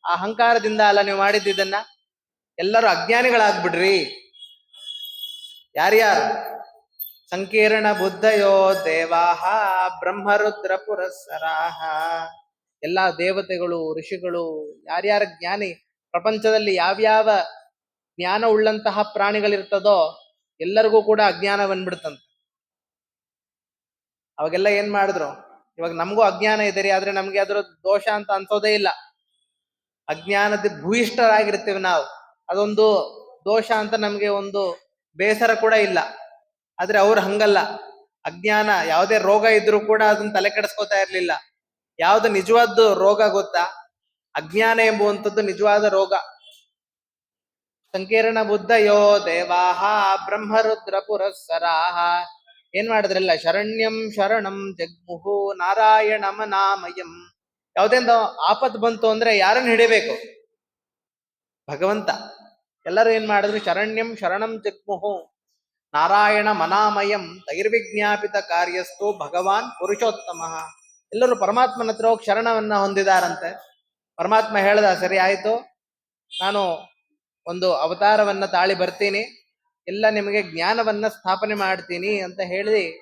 [SPEAKER 1] ಅಹಂಕಾರದಿಂದ ಅಲ್ಲ ನೀವು ಮಾಡಿದ್ದನ್ನ. ಎಲ್ಲರೂ ಅಜ್ಞಾನಿಗಳಾಗ್ಬಿಡ್ರಿ. ಯಾರ್ಯಾರು? ಸಂಕೀರ್ಣ ಬುದ್ಧಯೋ ದೇವಾಹ ಬ್ರಹ್ಮರುದ್ರ ಪುರಸ್ಸರಾಹ. ಎಲ್ಲಾ ದೇವತೆಗಳು, ಋಷಿಗಳು, ಯಾರ್ಯಾರ ಜ್ಞಾನಿ, ಪ್ರಪಂಚದಲ್ಲಿ ಯಾವ್ಯಾವ ಜ್ಞಾನ ಉಳ್ಳಂತಹ ಪ್ರಾಣಿಗಳಿರ್ತದೋ ಎಲ್ಲರಿಗೂ ಕೂಡ ಅಜ್ಞಾನ ಬಂದ್ಬಿಡ್ತಂತೆ. ಅವಾಗೆಲ್ಲ ಏನ್ ಮಾಡಿದ್ರು, ಇವಾಗ ನಮಗೂ ಅಜ್ಞಾನ ಇದೆ, ಆದ್ರೆ ನಮ್ಗೆ ಅದ್ರ ದೋಷ ಅಂತ ಅನ್ಸೋದೇ ಇಲ್ಲ. ಅಜ್ಞಾನದ ಭೂಯಿಷ್ಠರಾಗಿರ್ತೀವಿ ನಾವು, ಅದೊಂದು ದೋಷ ಅಂತ ನಮ್ಗೆ ಒಂದು ಬೇಸರ ಕೂಡ ಇಲ್ಲ. ಆದ್ರೆ ಅವ್ರು ಹಂಗಲ್ಲ. ಅಜ್ಞಾನ, ಯಾವುದೇ ರೋಗ ಇದ್ರೂ ಕೂಡ ಅದನ್ನ ತಲೆ ಕೆಡಿಸ್ಕೋತಾ ಇರ್ಲಿಲ್ಲ. ಯಾವ್ದು ನಿಜವಾದ ರೋಗ ಗೊತ್ತಾ? ಅಜ್ಞಾನ ಎಂಬುವಂಥದ್ದು ನಿಜವಾದ ರೋಗ. ಸಂಕೀರ್ಣ ಬುದ್ಧಯೋ ದೇವಾಹ ಬ್ರಹ್ಮರುದ್ರ ಪುರಸ್ಸರಾಹ. ಏನ್ ಮಾಡಿದ್ರಲ್ಲ, ಶರಣ್ಯಂ ಶರಣಂ ಜಗ್ಮುಹು ನಾರಾಯಣಮನಾಮಯಂ. ಯಾವ್ದೆಂದ ಆಪತ್ ಬಂತು ಅಂದ್ರೆ ಯಾರನ್ನ ಹಿಡಿಬೇಕು? ಭಗವಂತ. ಎಲ್ಲರೂ ಏನ್ ಮಾಡಿದ್ರು, ಶರಣ್ಯಂ ಶರಣಂ ಜಗ್ಮುಹು, ನಾರಾಯಣ ಮನಾಮಯಂ ತೈರ್ವಿಜ್ಞಾಪಿತ ಕಾರ್ಯಸ್ಥೋ ಭಗವಾನ್ ಪುರುಷೋತ್ತಮ. ಎಲ್ಲರೂ ಪರಮಾತ್ಮನ ಹತ್ರ ಹೋಗಿ ಶರಣವನ್ನ ಹೊಂದಿದಾರಂತೆ. ಪರಮಾತ್ಮ ಹೇಳ್ದ, ಸರಿ ಆಯ್ತು, ನಾನು ಒಂದು ಅವತಾರವನ್ನ ತಾಳಿ ಬರ್ತೀನಿ, ಎಲ್ಲ ನಿಮಗೆ ಜ್ಞಾನವನ್ನ ಸ್ಥಾಪನೆ ಮಾಡ್ತೀನಿ ಅಂತ ಹೇಳಿ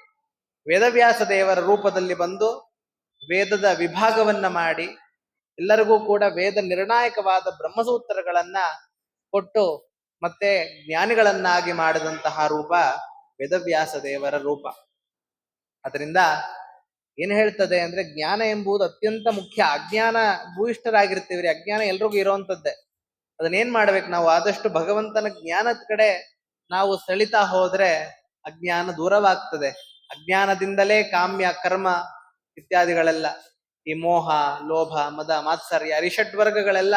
[SPEAKER 1] ವೇದವ್ಯಾಸ ದೇವರ ರೂಪದಲ್ಲಿ ಬಂದು ವೇದದ ವಿಭಾಗವನ್ನ ಮಾಡಿ ಎಲ್ಲರಿಗೂ ಕೂಡ ವೇದ ನಿರ್ಣಾಯಕವಾದ ಬ್ರಹ್ಮಸೂತ್ರಗಳನ್ನ ಕೊಟ್ಟು ಮತ್ತೆ ಜ್ಞಾನಿಗಳನ್ನಾಗಿ ಮಾಡಿದಂತಹ ರೂಪ ವೇದವ್ಯಾಸ ದೇವರ ರೂಪ. ಅದರಿಂದ ಏನ್ ಹೇಳ್ತದೆ ಅಂದ್ರೆ, ಜ್ಞಾನ ಎಂಬುದು ಅತ್ಯಂತ ಮುಖ್ಯ. ಅಜ್ಞಾನ ಭೂಯಿಷ್ಠರಾಗಿರ್ತೀವ್ರಿ, ಅಜ್ಞಾನ ಎಲ್ರಿಗೂ ಇರೋಂಥದ್ದೇ. ಅದನ್ನೇನ್ ಮಾಡ್ಬೇಕು ನಾವು? ಆದಷ್ಟು ಭಗವಂತನ ಜ್ಞಾನದ ಕಡೆ ನಾವು ಸೆಳಿತಾ ಹೋದ್ರೆ ಅಜ್ಞಾನ ದೂರವಾಗ್ತದೆ. ಅಜ್ಞಾನದಿಂದಲೇ ಕಾಮ್ಯ ಕರ್ಮ ಇತ್ಯಾದಿಗಳೆಲ್ಲ, ಈ ಮೋಹ, ಲೋಭ, ಮದ, ಮಾತ್ಸರ್ಯ, ಅರಿಷಡ್ವರ್ಗಗಳೆಲ್ಲ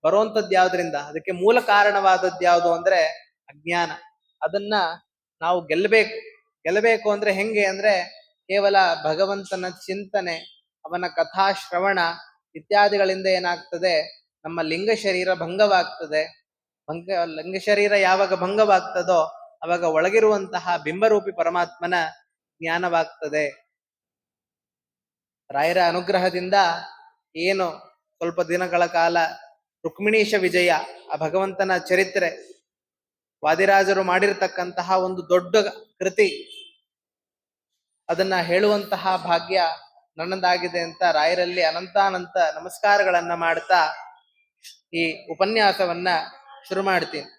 [SPEAKER 1] ಬರುವಂತದ್ದು ಯಾವ್ದ್ರಿಂದ? ಅದಕ್ಕೆ ಮೂಲ ಕಾರಣವಾದದ್ದು ಯಾವುದು ಅಂದ್ರೆ ಅಜ್ಞಾನ. ಅದನ್ನ ನಾವು ಗೆಲ್ಲಬೇಕು ಅಂದ್ರೆ ಹೆಂಗೆ ಅಂದ್ರೆ, ಕೇವಲ ಭಗವಂತನ ಚಿಂತನೆ, ಅವನ ಕಥಾ ಶ್ರವಣ ಇತ್ಯಾದಿಗಳಿಂದ ಏನಾಗ್ತದೆ? ನಮ್ಮ ಲಿಂಗ ಶರೀರ ಭಂಗವಾಗ್ತದೆ. ಲಿಂಗ ಶರೀರ ಯಾವಾಗ ಭಂಗವಾಗ್ತದೋ ಅವಾಗ ಒಳಗಿರುವಂತಹ ಬಿಂಬರೂಪಿ ಪರಮಾತ್ಮನ ಜ್ಞಾನವಾಗ್ತದೆ. ರಾಯರ ಅನುಗ್ರಹದಿಂದ ಏನು ಸ್ವಲ್ಪ ದಿನಗಳ ಕಾಲ ರುಕ್ಮಿಣೀಶ ವಿಜಯ, ಆ ಭಗವಂತನ ಚರಿತ್ರೆ, ವಾದಿರಾಜರು ಮಾಡಿರ್ತಕ್ಕಂತಹ ಒಂದು ದೊಡ್ಡ ಕೃತಿ, ಅದನ್ನ ಹೇಳುವಂತಹ ಭಾಗ್ಯ ನನ್ನದಾಗಿದೆ ಅಂತ ರಾಯರಲ್ಲಿ ಅನಂತಾನಂತ ನಮಸ್ಕಾರಗಳನ್ನ ಮಾಡ್ತಾ ಈ ಉಪನ್ಯಾಸವನ್ನ ಶುರು ಮಾಡ್ತೀನಿ.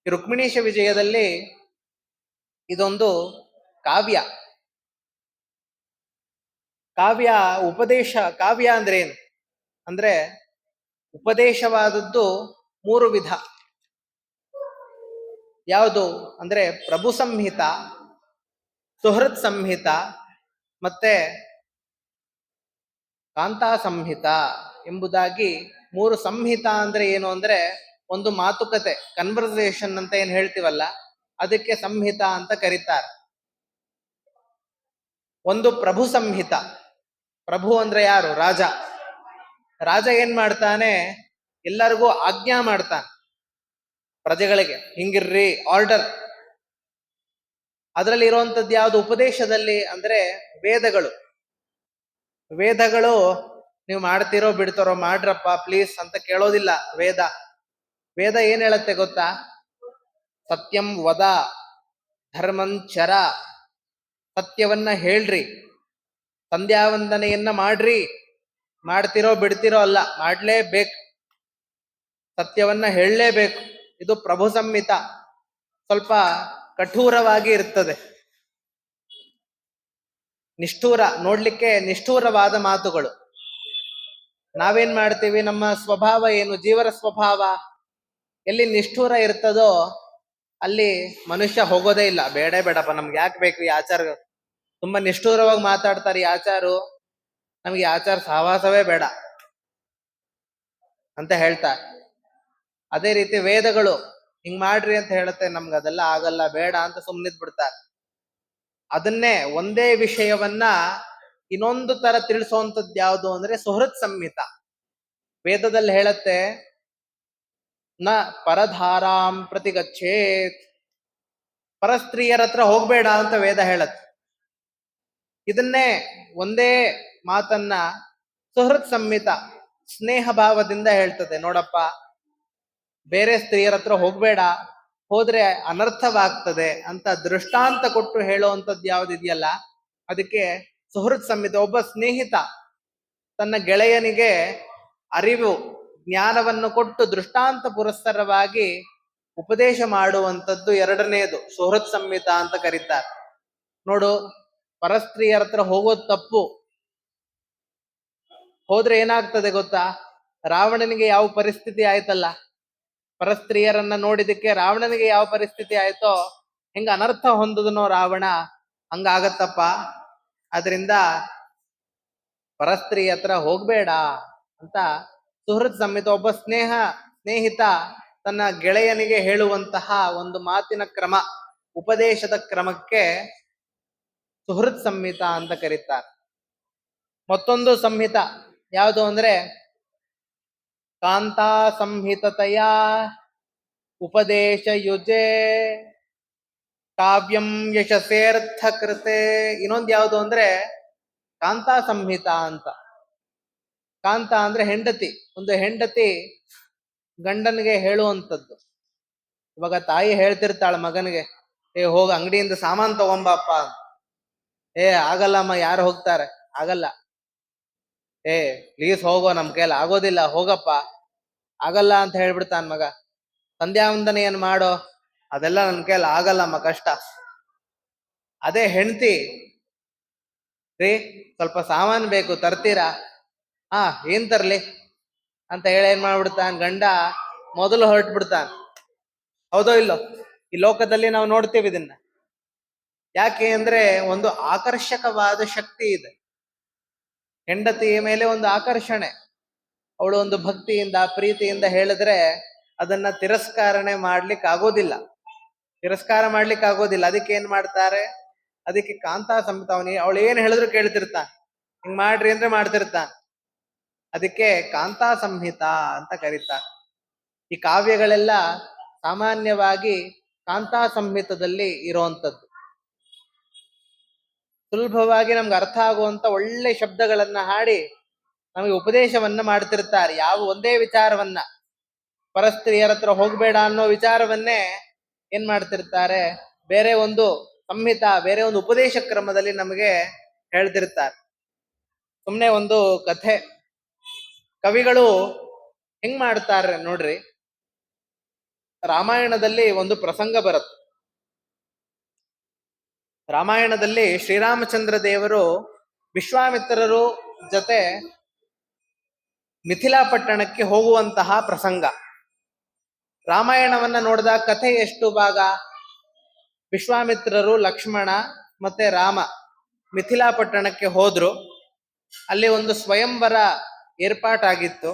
[SPEAKER 1] ಈ ರುಕ್ಮಿಣೀಶ ವಿಜಯದಲ್ಲಿ ಇದೊಂದು ಕಾವ್ಯ. ಕಾವ್ಯ ಉಪದೇಶ. ಕಾವ್ಯ ಅಂದ್ರೆ ಏನು ಅಂದ್ರೆ, ಉಪದೇಶವಾದದ್ದು ಮೂರು ವಿಧ. ಯಾವುದು ಅಂದ್ರೆ ಪ್ರಭು ಸಂಹಿತ, ಸುಹೃತ್ ಸಂಹಿತ, ಮತ್ತೆ ಕಾಂತಾ ಸಂಹಿತ ಎಂಬುದಾಗಿ ಮೂರು. ಸಂಹಿತ ಅಂದ್ರೆ ಏನು ಅಂದ್ರೆ, ಒಂದು ಮಾತುಕತೆ, ಕನ್ವರ್ಸೇಷನ್ ಅಂತ ಏನ್ ಹೇಳ್ತೀವಲ್ಲ, ಅದಕ್ಕೆ ಸಂಹಿತ ಅಂತ ಕರೀತಾರೆ. ಒಂದು ಪ್ರಭು ಸಂಹಿತ. ಪ್ರಭು ಅಂದ್ರೆ ಯಾರು? ರಾಜ. ರಾಜ ಏನ್ ಮಾಡ್ತಾನೆ? ಎಲ್ಲರಿಗೂ ಆಜ್ಞಾ ಮಾಡ್ತಾನೆ, ಪ್ರಜೆಗಳಿಗೆ ಹಿಂಗಿರ್ರಿ, ಆರ್ಡರ್. ಅದರಲ್ಲಿ ಇರುವಂತದ್ದು ಯಾವುದು? ಉಪದೇಶದಲ್ಲಿ ಅಂದ್ರೆ ವೇದಗಳು. ವೇದಗಳು ನೀವು ಮಾಡ್ತಿರೋ ಬಿಡ್ತಾರೋ ಮಾಡ್ರಪ್ಪ ಪ್ಲೀಸ್ ಅಂತ ಕೇಳೋದಿಲ್ಲ ವೇದ. ವೇದ ಏನ್ ಹೇಳತ್ತೆ ಗೊತ್ತಾ? ಸತ್ಯಂ ವದ ಧರ್ಮಂಚರ. ಸತ್ಯವನ್ನ ಹೇಳ್ರಿ, ಸಂಧ್ಯಾವಂದನೆಯನ್ನ ಮಾಡ್ರಿ. ಮಾಡ್ತಿರೋ ಬಿಡ್ತಿರೋ ಅಲ್ಲ, ಮಾಡ್ಲೇಬೇಕು, ಸತ್ಯವನ್ನ ಹೇಳಲೇಬೇಕು. ಇದು ಪ್ರಭು ಸಂಹಿತ. ಸ್ವಲ್ಪ ಕಠೋರವಾಗಿ ಇರ್ತದೆ, ನಿಷ್ಠೂರ, ನೋಡ್ಲಿಕ್ಕೆ ನಿಷ್ಠೂರವಾದ ಮಾತುಗಳು. ನಾವೇನ್ ಮಾಡ್ತೀವಿ? ನಮ್ಮ ಸ್ವಭಾವ ಏನು? ಜೀವರ ಸ್ವಭಾವ ಎಲ್ಲಿ ನಿಷ್ಠೂರ ಇರ್ತದೋ ಅಲ್ಲಿ ಮನುಷ್ಯ ಹೋಗೋದೇ ಇಲ್ಲ. ಬೇಡ ಬೇಡಪ್ಪ, ನಮ್ಗೆ ಯಾಕೆ ಬೇಕು ಈ ಆಚಾರ? ತುಂಬಾ ನಿಷ್ಠೂರವಾಗಿ ಮಾತಾಡ್ತಾರೆ ಈ ಆಚಾರು, ನಮ್ಗೆ ಆಚಾರ ಸಹವಾಸವೇ ಬೇಡ ಅಂತ ಹೇಳ್ತಾರೆ. ಅದೇ ರೀತಿ ವೇದಗಳು ಹಿಂಗ್ ಮಾಡ್ರಿ ಅಂತ ಹೇಳುತ್ತೆ, ನಮ್ಗೆ ಅದೆಲ್ಲ ಆಗಲ್ಲ, ಬೇಡ ಅಂತ ಸುಮ್ಮನಿದ್ ಬಿಡ್ತಾರೆ. ಅದನ್ನೇ ಒಂದೇ ವಿಷಯವನ್ನ ಇನ್ನೊಂದು ತರ ತಿಳಿಸುವಂಥದ್ದು ಯಾವುದು ಅಂದ್ರೆ ಸುಹೃತ್ ಸಂಹಿತ. ವೇದದಲ್ಲಿ ಹೇಳತ್ತೆ, ನ ಪರಧಾರಾಂ ಪ್ರತಿ ಗಚ್ಚೇತ್. ಪರಸ್ತ್ರೀಯರ ಹತ್ರ ಹೋಗ್ಬೇಡ ಅಂತ ವೇದ ಹೇಳತ್ತೆ. ಇದನ್ನೇ ಒಂದೇ ಮಾತನ್ನ ಸುಹೃತ್ ಸಂಹಿತ ಸ್ನೇಹ ಭಾವದಿಂದ ಹೇಳ್ತದೆ. ನೋಡಪ್ಪ, ಬೇರೆ ಸ್ತ್ರೀಯರ ಹತ್ರ ಹೋಗ್ಬೇಡ, ಹೋದ್ರೆ ಅನರ್ಥವಾಗ್ತದೆ ಅಂತ ದೃಷ್ಟಾಂತ ಕೊಟ್ಟು ಹೇಳುವಂಥದ್ದು ಯಾವ್ದಿದೆಯಲ್ಲ, ಅದಕ್ಕೆ ಸುಹೃತ್ ಸಂಹಿತ. ಒಬ್ಬ ಸ್ನೇಹಿತ ತನ್ನ ಗೆಳೆಯನಿಗೆ ಅರಿವು, ಜ್ಞಾನವನ್ನು ಕೊಟ್ಟು ದೃಷ್ಟಾಂತ ಪುರಸ್ಸರವಾಗಿ ಉಪದೇಶ ಮಾಡುವಂಥದ್ದು ಎರಡನೆಯದು ಸುಹೃತ್ ಸಂಹಿತ ಅಂತ ಕರೀತಾರೆ. ನೋಡು, ಪರಸ್ತ್ರೀಯರ ಹತ್ರ ಹೋಗೋದು ತಪ್ಪು. ಹೋದ್ರೆ ಏನಾಗ್ತದೆ ಗೊತ್ತಾ? ರಾವಣನಿಗೆ ಯಾವ ಪರಿಸ್ಥಿತಿ ಆಯ್ತಲ್ಲ, ಪರಸ್ತ್ರೀಯರನ್ನ ನೋಡಿದಕ್ಕೆ ರಾವಣನಿಗೆ ಯಾವ ಪರಿಸ್ಥಿತಿ ಆಯ್ತೋ, ಹೆಂಗ ಅನರ್ಥ ಹೊಂದದನೋ ರಾವಣ, ಹಂಗಾಗತ್ತಪ್ಪ. ಆದ್ರಿಂದ ಪರಸ್ತ್ರೀ ಹತ್ರ ಹೋಗ್ಬೇಡ ಅಂತ ಸುಹೃತ್ ಸಂಹಿತ. ಒಬ್ಬ ಸ್ನೇಹಿತ ತನ್ನ ಗೆಳೆಯನಿಗೆ ಹೇಳುವಂತಹ ಒಂದು ಮಾತಿನ ಕ್ರಮ, ಉಪದೇಶದ ಕ್ರಮಕ್ಕೆ ಸುಹೃತ್ ಸಂಹಿತ ಅಂತ ಕರೀತಾರೆ. ಮತ್ತೊಂದು ಸಂಹಿತ ಯಾವುದು ಅಂದ್ರೆ ಕಾಂತಾ ಸಂಹಿತತೆಯ ಉಪದೇಶ ಯುಜೆ. ಕಾವ್ಯಂ ಯಶಸೇರ್ಥ ಕೃತೆ. ಇನ್ನೊಂದು ಯಾವುದು ಅಂದ್ರೆ ಕಾಂತಾ ಸಂಹಿತ ಅಂತ. ಕಾಂತ ಅಂದ್ರೆ ಹೆಂಡತಿ. ಒಂದು ಹೆಂಡತಿ ಗಂಡನಿಗೆ ಹೇಳುವಂಥದ್ದು. ಇವಾಗ ತಾಯಿ ಹೇಳ್ತಿರ್ತಾಳ ಮಗನಿಗೆ, ಹೋಗ ಅಂಗಡಿಯಿಂದ ಸಾಮಾನ್ ತಗೊಂಬಪ್ಪ ಅಂತ. ಆಗಲ್ಲಮ್ಮ, ಯಾರು ಹೋಗ್ತಾರೆ, ಆಗಲ್ಲ. ಪ್ಲೀಸ್ ಹೋಗೋ, ನಮ್ ಕೈಯಲ್ಲಿ ಆಗೋದಿಲ್ಲ, ಹೋಗಪ್ಪ. ಆಗಲ್ಲ ಅಂತ ಹೇಳ್ಬಿಡ್ತಾನ ಮಗ. ಸಂಧ್ಯಾ ವಂದನೆಯನ್ನು ಮಾಡೋ, ಅದೆಲ್ಲ ನನ್ ಕೈಯಲ್ಲಿ ಆಗಲ್ಲಮ್ಮ, ಕಷ್ಟ. ಅದೇ ಹೆಂಡತಿ, ರೀ ಸ್ವಲ್ಪ ಸಾಮಾನು ಬೇಕು, ತರ್ತೀರಾ? ಏನ್ ತರ್ಲಿ ಅಂತ ಹೇಳಿ ಏನ್ ಮಾಡ್ಬಿಡ್ತಾನ ಗಂಡ, ಮೊದಲು ಹೊರಟು ಬಿಡ್ತಾನ. ಹೌದೋ ಇಲ್ಲೋ? ಈ ಲೋಕದಲ್ಲಿ ನಾವು ನೋಡ್ತೇವೆ ಇದನ್ನ. ಯಾಕೆ ಅಂದ್ರೆ ಒಂದು ಆಕರ್ಷಕವಾದ ಶಕ್ತಿ ಇದೆ ಹೆಂಡತಿಯ ಮೇಲೆ, ಒಂದು ಆಕರ್ಷಣೆ. ಅವಳು ಒಂದು ಭಕ್ತಿಯಿಂದ ಪ್ರೀತಿಯಿಂದ ಹೇಳಿದ್ರೆ ಅದನ್ನ ತಿರಸ್ಕಾರನೆ ಮಾಡ್ಲಿಕ್ಕೆ ಆಗೋದಿಲ್ಲ. ಅದಕ್ಕೆ ಏನ್ ಮಾಡ್ತಾರೆ, ಅದಕ್ಕೆ ಕಾಂತಾ ಸಂಹಿತ. ಅವಳು ಏನ್ ಹೇಳಿದ್ರು ಕೇಳ್ತಿರ್ತಾನ, ಹಿಂಗ್ ಮಾಡ್ರಿ ಅಂದ್ರೆ ಮಾಡ್ತಿರ್ತಾನ. ಅದಕ್ಕೆ ಕಾಂತಾ ಸಂಹಿತ ಅಂತ ಕರೀತಾರೆ. ಈ ಕಾವ್ಯಗಳೆಲ್ಲ ಸಾಮಾನ್ಯವಾಗಿ ಕಾಂತಾ ಸಂಹಿತದಲ್ಲಿ ಇರುವಂತದ್ದು. ಸುಲಭವಾಗಿ ನಮ್ಗೆ ಅರ್ಥ ಆಗುವಂತ ಒಳ್ಳೆ ಶಬ್ದಗಳನ್ನ ಹಾಡಿ ನಮಗೆ ಉಪದೇಶವನ್ನ ಮಾಡ್ತಿರ್ತಾರೆ. ಯಾವ ಒಂದೇ ವಿಚಾರವನ್ನ, ಪರಸ್ತ್ರೀಯರ ಹತ್ರ ಹೋಗ್ಬೇಡ ಅನ್ನೋ ವಿಚಾರವನ್ನೇ ಏನ್ ಮಾಡ್ತಿರ್ತಾರೆ, ಬೇರೆ ಒಂದು ಸಂಹಿತ, ಬೇರೆ ಒಂದು ಉಪದೇಶ ಕ್ರಮದಲ್ಲಿ ನಮಗೆ ಹೇಳ್ತಿರ್ತಾರೆ. ಸುಮ್ನೆ ಒಂದು ಕಥೆ, ಕವಿಗಳು ಹೆಂಗ್ ಮಾಡ್ತಾರೆ ನೋಡ್ರಿ. ರಾಮಾಯಣದಲ್ಲಿ ಒಂದು ಪ್ರಸಂಗ ಬರುತ್ತೆ. ರಾಮಾಯಣದಲ್ಲಿ ಶ್ರೀರಾಮಚಂದ್ರ ದೇವರು ವಿಶ್ವಾಮಿತ್ರರು ಜೊತೆ ಮಿಥಿಲಾ ಪಟ್ಟಣಕ್ಕೆ ಹೋಗುವಂತಹ ಪ್ರಸಂಗ. ರಾಮಾಯಣವನ್ನ ನೋಡಿದ ಕಥೆ ಎಷ್ಟು ಭಾಗ? ವಿಶ್ವಾಮಿತ್ರರು, ಲಕ್ಷ್ಮಣ ಮತ್ತೆ ರಾಮ ಮಿಥಿಲಾ ಪಟ್ಟಣಕ್ಕೆ ಹೋದ್ರು. ಅಲ್ಲಿ ಒಂದು ಸ್ವಯಂವರ ಏರ್ಪಾಟಾಗಿತ್ತು.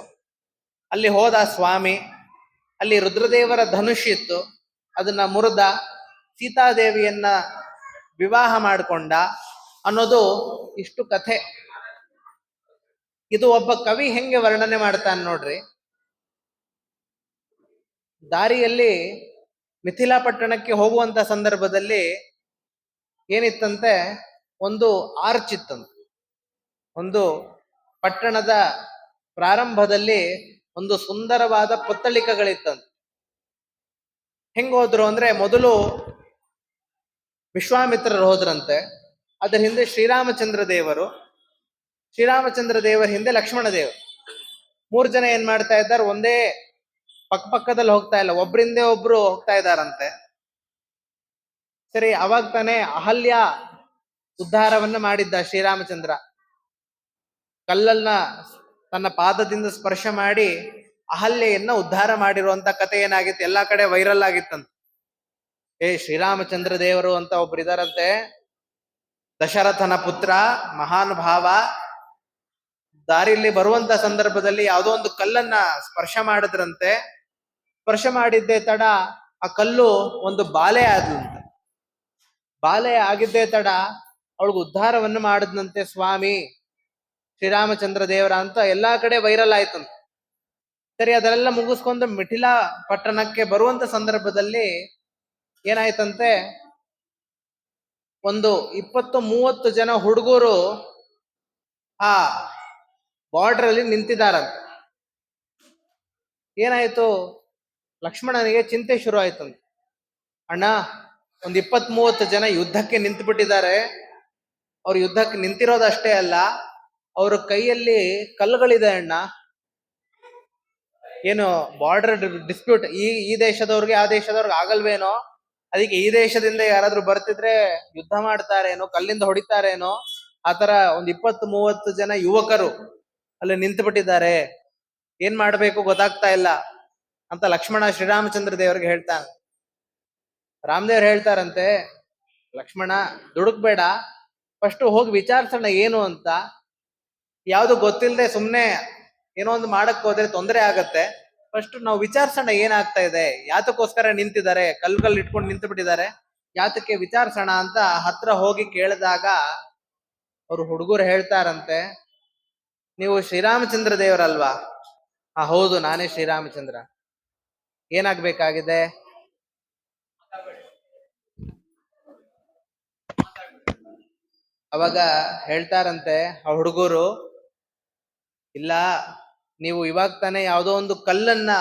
[SPEAKER 1] ಅಲ್ಲಿ ಹೋದ ಸ್ವಾಮಿ, ಅಲ್ಲಿ ರುದ್ರದೇವರ ಧನುಷ್ ಇತ್ತು, ಅದನ್ನ ಮುರಿದ, ಸೀತಾದೇವಿಯನ್ನ ವಿವಾಹ ಮಾಡಿಕೊಂಡ ಅನ್ನೋದು ಇಷ್ಟು ಕಥೆ. ಇದು ಒಬ್ಬ ಕವಿ ಹೆಂಗೆ ವರ್ಣನೆ ಮಾಡ್ತಾನೆ ನೋಡ್ರಿ. ದಾರಿಯಲ್ಲಿ ಮಿಥಿಲಾ ಪಟ್ಟಣಕ್ಕೆ ಹೋಗುವಂತ ಸಂದರ್ಭದಲ್ಲಿ ಏನಿತ್ತಂತೆ, ಒಂದು ಆರ್ಚ್ ಇತ್ತಂತೆ. ಒಂದು ಪಟ್ಟಣದ ಪ್ರಾರಂಭದಲ್ಲಿ ಒಂದು ಸುಂದರವಾದ ಪುತ್ತಳಿಕಗಳಿತ್ತಂತೆ. ಹೆಂಗ್ ಹೋದ್ರು ಅಂದ್ರೆ, ಮೊದಲು ವಿಶ್ವಾಮಿತ್ರರು ಹೋದ್ರಂತೆ, ಅದರ ಹಿಂದೆ ಶ್ರೀರಾಮಚಂದ್ರ ದೇವರು, ಶ್ರೀರಾಮಚಂದ್ರ ದೇವರ ಹಿಂದೆ ಲಕ್ಷ್ಮಣ ದೇವರು. 3 ಜನ ಏನ್ ಮಾಡ್ತಾ ಇದ್ದಾರೆ, ಒಂದೇ ಪಕ್ಕದಲ್ಲಿ ಹೋಗ್ತಾ ಇಲ್ಲ, ಒಬ್ರಿಂದೇ ಒಬ್ರು ಹೋಗ್ತಾ ಇದ್ದಾರಂತೆ. ಸರಿ, ಅವಾಗ ತಾನೇ ಅಹಲ್ಯ ಉದ್ಧಾರವನ್ನ ಮಾಡಿದ್ದ ಶ್ರೀರಾಮಚಂದ್ರ. ಕಲ್ಲನ್ನ ತನ್ನ ಪಾದದಿಂದ ಸ್ಪರ್ಶ ಮಾಡಿ ಅಹಲ್ಯೆಯನ್ನ ಉದ್ಧಾರ ಮಾಡಿರುವಂತ ಕಥೆ ಏನಾಗಿತ್ತು, ಎಲ್ಲಾ ಕಡೆ ವೈರಲ್ ಆಗಿತ್ತಂತ. ಶ್ರೀರಾಮಚಂದ್ರ ದೇವರು ಅಂತ ಒಬ್ರು ಇದಾರಂತೆ, ದಶರಥನ ಪುತ್ರ, ಮಹಾನ್ ಭಾವ. ದಾರಿಯಲ್ಲಿ ಬರುವಂತ ಸಂದರ್ಭದಲ್ಲಿ ಯಾವುದೋ ಒಂದು ಕಲ್ಲನ್ನ ಸ್ಪರ್ಶ ಮಾಡಿದ್ರಂತೆ. ಸ್ಪರ್ಶ ಮಾಡಿದ್ದೇ ತಡ ಆ ಕಲ್ಲು ಒಂದು ಬಾಲೆ ಆದ್ಲಂತೆ. ಬಾಲೆ ಆಗಿದ್ದೇ ತಡ ಅವಳಿಗೆ ಉದ್ಧಾರವನ್ನು ಮಾಡಿದ್ನಂತೆ ಸ್ವಾಮಿ ಶ್ರೀರಾಮಚಂದ್ರ ದೇವರ ಅಂತ ಎಲ್ಲಾ ಕಡೆ ವೈರಲ್ ಆಯ್ತಂತ. ಸರಿ, ಅದೆಲ್ಲ ಮುಗಿಸ್ಕೊಂಡು ಮಿಥಿಲಾ ಪಟ್ಟಣಕ್ಕೆ ಬರುವಂತ ಸಂದರ್ಭದಲ್ಲಿ ಏನಾಯ್ತಂತೆ, ಒಂದು 20-30 ಜನ ಹುಡುಗರು ಆ ಬಾರ್ಡರ್ ಅಲ್ಲಿ ನಿಂತಿದ್ದಾರಂತೆ. ಏನಾಯ್ತು, ಲಕ್ಷ್ಮಣನಿಗೆ ಚಿಂತೆ ಶುರು ಆಯ್ತಂತೆ. ಅಣ್ಣ, ಒಂದು 20-30 ಜನ ಯುದ್ಧಕ್ಕೆ ನಿಂತು ಬಿಟ್ಟಿದ್ದಾರೆ. ಅವ್ರು ಯುದ್ಧಕ್ಕೆ ನಿಂತಿರೋದಷ್ಟೇ ಅಲ್ಲ, ಅವ್ರ ಕೈಯಲ್ಲಿ ಕಲ್ಲುಗಳಿದೆ ಅಣ್ಣ. ಏನು ಬಾರ್ಡರ್ ಡಿಸ್ಪ್ಯೂಟ್, ಈ ದೇಶದವ್ರಿಗೆ ಆ ದೇಶದವ್ರಿಗೆ ಆಗಲ್ವೇನೋ, ಅದಕ್ಕೆ ಈ ದೇಶದಿಂದ ಯಾರಾದ್ರೂ ಬರ್ತಿದ್ರೆ ಯುದ್ಧ ಮಾಡ್ತಾರೇನೋ, ಕಲ್ಲಿಂದ ಹೊಡಿತಾರೇನೋ, ಆತರ ಒಂದು 20-30 ಜನ ಯುವಕರು ಅಲ್ಲಿ ನಿಂತು ಬಿಟ್ಟಿದ್ದಾರೆ. ಏನ್ ಮಾಡ್ಬೇಕು ಗೊತ್ತಾಗ್ತಾ ಇಲ್ಲ ಅಂತ ಲಕ್ಷ್ಮಣ ಶ್ರೀರಾಮಚಂದ್ರ ದೇವರಿಗೆ ಹೇಳ್ತಾನೆ. ರಾಮದೇವ್ರು ಹೇಳ್ತಾರಂತೆ, ಲಕ್ಷ್ಮಣ ದುಡುಕ್ಬೇಡ, ಫಸ್ಟ್ ಹೋಗಿ ವಿಚಾರಿಸೋಣ ಏನು ಅಂತ. ಯಾವ್ದು ಗೊತ್ತಿಲ್ಲದೆ ಸುಮ್ನೆ ಏನೋ ಒಂದು ಮಾಡಕ್ ಹೋದ್ರೆ ತೊಂದರೆ ಆಗತ್ತೆ. ಫಸ್ಟ್ ನಾವು ವಿಚಾರಿಸೋಣ ಏನಾಗ್ತಾ ಇದೆ, ಯಾತಕ್ಕೋಸ್ಕರ ನಿಂತಿದ್ದಾರೆ, ಕಲ್ಲು ಇಟ್ಕೊಂಡು ನಿಂತು ಬಿಟ್ಟಿದ್ದಾರೆ, ಯಾತಕ್ಕೆ ವಿಚಾರಿಸೋಣ ಅಂತ ಹತ್ರ ಹೋಗಿ ಕೇಳಿದಾಗ ಅವ್ರು ಹುಡುಗರು ಹೇಳ್ತಾರಂತೆ, ನೀವು ಶ್ರೀರಾಮಚಂದ್ರ ದೇವರಲ್ವಾ? ಹೌದು, ನಾನೇ ಶ್ರೀರಾಮಚಂದ್ರ. ಏನಾಗ್ಬೇಕಾಗಿದೆ? ಅವಾಗ ಹೇಳ್ತಾರಂತೆ ಆ ಹುಡುಗರು, ಇಲ್ಲ, ನೀವು ಇವಾಗ ತಾನೇ ಯಾವುದೋ ಒಂದು ಕಲ್ಲನ್ನ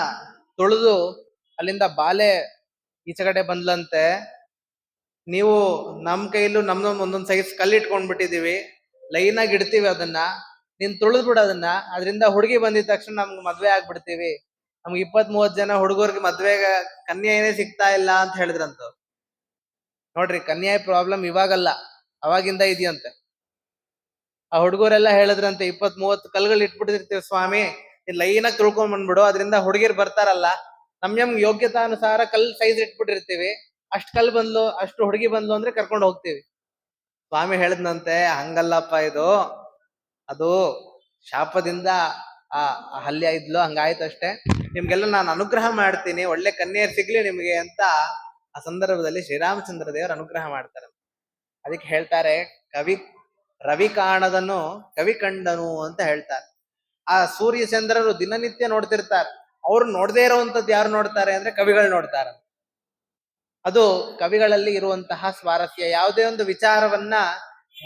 [SPEAKER 1] ತೊಳೆದು ಅಲ್ಲಿಂದ ಬಾಲೆ ಈಚೆಗಡೆ ಬಂದ್ಲಂತೆ. ನೀವು ನಮ್ ಕೈಲೂ ನಮ್ದೊಂದ್ ಒಂದೊಂದ್ ಸೈಜ್ ಕಲ್ಲು ಇಟ್ಕೊಂಡ್ಬಿಟ್ಟಿದೀವಿ, ಲೈನ್ ಆಗಿ ಇಡ್ತೀವಿ ಅದನ್ನ, ನೀನ್ ತುಳಿದ್ ಬಿಡ ಅದನ್ನ, ಅದರಿಂದ ಹುಡುಗಿ ಬಂದಿದ ತಕ್ಷಣ ನಮ್ಗೆ ಮದ್ವೆ ಆಗ್ಬಿಡ್ತೀವಿ. ನಮ್ಗೆ 20-30 ಜನ ಹುಡುಗರಿಗೆ ಮದ್ವೆಗೆ ಕನ್ಯೆನೇ ಸಿಗ್ತಾ ಇಲ್ಲ ಅಂತ ಹೇಳಿದ್ರಂತ. ನೋಡ್ರಿ, ಕನ್ಯಾ ಪ್ರಾಬ್ಲಮ್ ಇವಾಗಲ್ಲ, ಅವಾಗಿಂದ ಇದೆಯಂತೆ. ಆ ಹುಡುಗರೆಲ್ಲ ಹೇಳಿದ್ರಂತೆ, 20-30 ಕಲ್ಗಳು ಇಟ್ಬಿಟ್ಟಿರ್ತೀವಿ ಸ್ವಾಮಿ, ನೀನ್ ಲೈನ್ ಆಗಿ ತುಳ್ಕೊಂಡ್ ಬಂದ್ಬಿಡು, ಅದರಿಂದ ಹುಡುಗಿರ್ ಬರ್ತಾರಲ್ಲ, ನಮ್ ಯೋಗ್ಯತಾನುಸಾರ ಕಲ್ ಸೈಜ್ ಇಟ್ಬಿಟ್ಟಿರ್ತೀವಿ, ಅಷ್ಟ್ ಕಲ್ ಬಂದ್ಲು, ಅಷ್ಟು ಹುಡುಗಿ ಬಂದ್ಲು ಅಂದ್ರೆ ಕರ್ಕೊಂಡು ಹೋಗ್ತೀವಿ. ಸ್ವಾಮಿ ಹೇಳಿದ್ನಂತೆ, ಹಂಗಲ್ಲಪ್ಪ ಇದು, ಅದು ಶಾಪದಿಂದ ಆ ಹಲ್ಯ ಇದ್ಲು, ಹಂಗಾಯ್ತಷ್ಟೇ. ನಿಮ್ಗೆಲ್ಲ ನಾನು ಅನುಗ್ರಹ ಮಾಡ್ತೀನಿ, ಒಳ್ಳೆ ಕನ್ಯೆಯರ್ ಸಿಗ್ಲಿ ನಿಮ್ಗೆ ಅಂತ ಆ ಸಂದರ್ಭದಲ್ಲಿ ಶ್ರೀರಾಮಚಂದ್ರ ದೇವರು ಅನುಗ್ರಹ ಮಾಡ್ತಾರೆ. ಅದಕ್ಕೆ ಹೇಳ್ತಾರೆ, ಕವಿ ರವಿ ಕಾಣದನು ಕವಿ ಕಂಡನು ಅಂತ ಹೇಳ್ತಾರೆ. ಆ ಸೂರ್ಯ ಚಂದ್ರರು ದಿನನಿತ್ಯ ನೋಡ್ತಿರ್ತಾರೆ, ಅವ್ರು ನೋಡದೇ ಇರುವಂತದ್ದು ಯಾರು ನೋಡ್ತಾರೆ ಅಂದ್ರೆ ಕವಿಗಳು ನೋಡ್ತಾರೆ. ಅದು ಕವಿಗಳಲ್ಲಿ ಇರುವಂತಹ ಸ್ವಾರಸ್ಯ. ಯಾವುದೇ ಒಂದು ವಿಚಾರವನ್ನ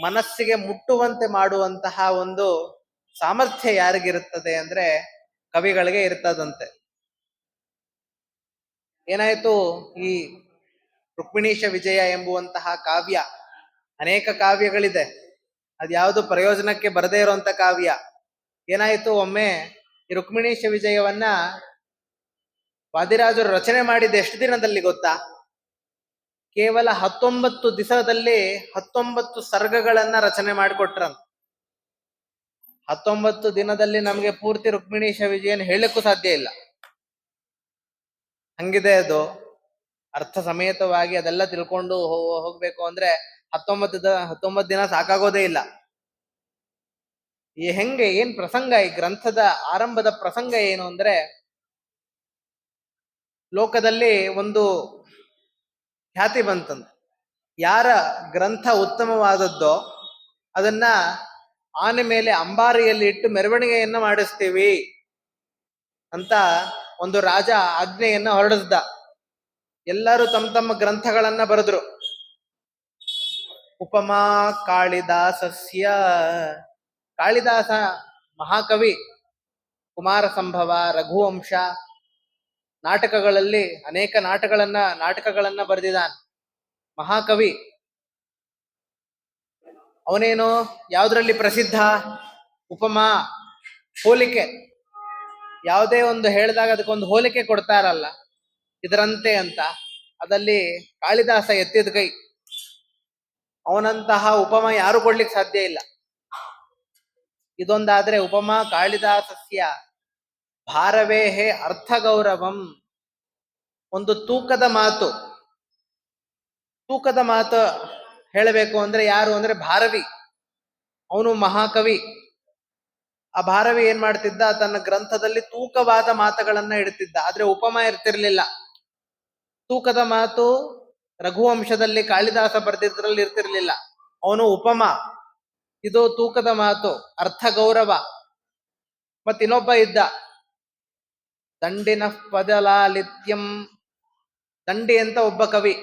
[SPEAKER 1] ಮನಸ್ಸಿಗೆ ಮುಟ್ಟುವಂತೆ ಮಾಡುವಂತಹ ಒಂದು ಸಾಮರ್ಥ್ಯ ಯಾರಿಗಿರುತ್ತದೆ ಅಂದ್ರೆ ಕವಿಗಳಿಗೆ ಇರ್ತದಂತೆ. ಏನಾಯ್ತು, ಈ ರುಕ್ಮಿಣೀಶ ವಿಜಯ ಎಂಬುವಂತಹ ಕಾವ್ಯ, ಅನೇಕ ಕಾವ್ಯಗಳಿದೆ, ಅದ್ಯಾವುದು ಪ್ರಯೋಜನಕ್ಕೆ ಬರದೇ ಇರುವಂತ ಕಾವ್ಯ. ಏನಾಯ್ತು, ಒಮ್ಮೆ ಈ ರುಕ್ಮಿಣೀಶ ವಿಜಯವನ್ನ ವಾದಿರಾಜರು ರಚನೆ ಮಾಡಿದ ಎಷ್ಟು ದಿನದಲ್ಲಿ ಗೊತ್ತಾ? ಕೇವಲ 19 ದಿವಸದಲ್ಲಿ 19 ಸರ್ಗಗಳನ್ನ ರಚನೆ ಮಾಡಿಕೊಟ್ರಂತ. 19 ದಿನದಲ್ಲಿ ನಮಗೆ ಪೂರ್ತಿ ರುಕ್ಮಿಣೀಶ ವಿಜಯನ್ ಹೇಳಕ್ಕೂ ಸಾಧ್ಯ ಇಲ್ಲ, ಹಂಗಿದೆ ಅದು. ಅರ್ಥ ಸಮೇತವಾಗಿ ಅದೆಲ್ಲ ತಿಳ್ಕೊಂಡು ಹೋಗ್ಬೇಕು ಅಂದ್ರೆ 19 ದಿನ ಸಾಕಾಗೋದೇ ಇಲ್ಲ. ಹೆಂಗೆ, ಏನ್ ಪ್ರಸಂಗ, ಈ ಗ್ರಂಥದ ಆರಂಭದ ಪ್ರಸಂಗ ಏನು ಅಂದ್ರೆ, ಲೋಕದಲ್ಲಿ ಒಂದು ಖ್ಯಾತಿ ಬಂತಂತ, ಯಾರ ಗ್ರಂಥ ಉತ್ತಮವಾದದ್ದೋ ಅದನ್ನ ಆನೆ ಮೇಲೆ ಅಂಬಾರಿಯಲ್ಲಿ ಇಟ್ಟು ಮೆರವಣಿಗೆಯನ್ನ ಮಾಡಿಸ್ತೀವಿ ಅಂತ ಒಂದು ರಾಜ ಆಜ್ಞೆಯನ್ನ ಹೊರಡಿಸ್ದ. ಎಲ್ಲರೂ ತಮ್ಮ ತಮ್ಮ ಗ್ರಂಥಗಳನ್ನ ಬರೆದ್ರು. ಉಪಮಾ ಕಾಳಿದಾಸಸ್ಯ, ಕಾಳಿದಾಸ ಮಹಾಕವಿ, ಕುಮಾರ ಸಂಭವ, ರಘುವಂಶ, ನಾಟಕಗಳಲ್ಲಿ ಅನೇಕ ನಾಟಕಗಳನ್ನ ಬರೆದಿದ್ದಾನೆ, ಮಹಾಕವಿ. ಅವನೇನು ಯಾವುದ್ರಲ್ಲಿ ಪ್ರಸಿದ್ಧ? ಉಪಮಾ, ಹೋಲಿಕೆ. ಯಾವುದೇ ಒಂದು ಹೇಳಿದಾಗ ಅದಕ್ಕೊಂದು ಹೋಲಿಕೆ ಕೊಡ್ತಾರಲ್ಲ, ಇದರಂತೆ ಅಂತ. ಅದಲ್ಲಿ ಕಾಳಿದಾಸ ಎತ್ತಿದ ಕೈ. ಅವನಂತಹ ಉಪಮಾ ಯಾರು ಕೊಡ್ಲಿಕ್ಕೆ ಸಾಧ್ಯ ಇಲ್ಲ. ಇದೊಂದಾದ್ರೆ ಉಪಮಾ ಕಾಳಿದಾಸಸ್ಯ ಭಾರವೇ ಹೇ ಅರ್ಥ ಗೌರವಂ, ಒಂದು ತೂಕದ ಮಾತು. ತೂಕದ ಮಾತು ಹೇಳಬೇಕು ಅಂದ್ರೆ ಯಾರು ಅಂದ್ರೆ ಭಾರವಿ. ಅವನು ಮಹಾಕವಿ. ಆ ಭಾರವಿ ಏನ್ ಮಾಡ್ತಿದ್ದ, ತನ್ನ ಗ್ರಂಥದಲ್ಲಿ ತೂಕವಾದ ಮಾತುಗಳನ್ನ ಇಡ್ತಿದ್ದ, ಆದ್ರೆ ಉಪಮಾ ಇರ್ತಿರ್ಲಿಲ್ಲ. ತೂಕದ ಮಾತು ರಘುವಂಶದಲ್ಲಿ ಕಾಳಿದಾಸ ಬರ್ದಿದ್ರಲ್ಲಿ ಇರ್ತಿರ್ಲಿಲ್ಲ, ಅವನು ಉಪಮಾ. ಇದು ತೂಕದ ಮಾತು, ಅರ್ಥ ಗೌರವ. ಮತ್ತಿನ್ನೊಬ್ಬ ಇದ್ದ, ದಂಡಿನ ಪದಲಾಲಿತ್ಯಂ, ದಂಡಿ ಅಂತ ಒಬ್ಬ ಕವಿ.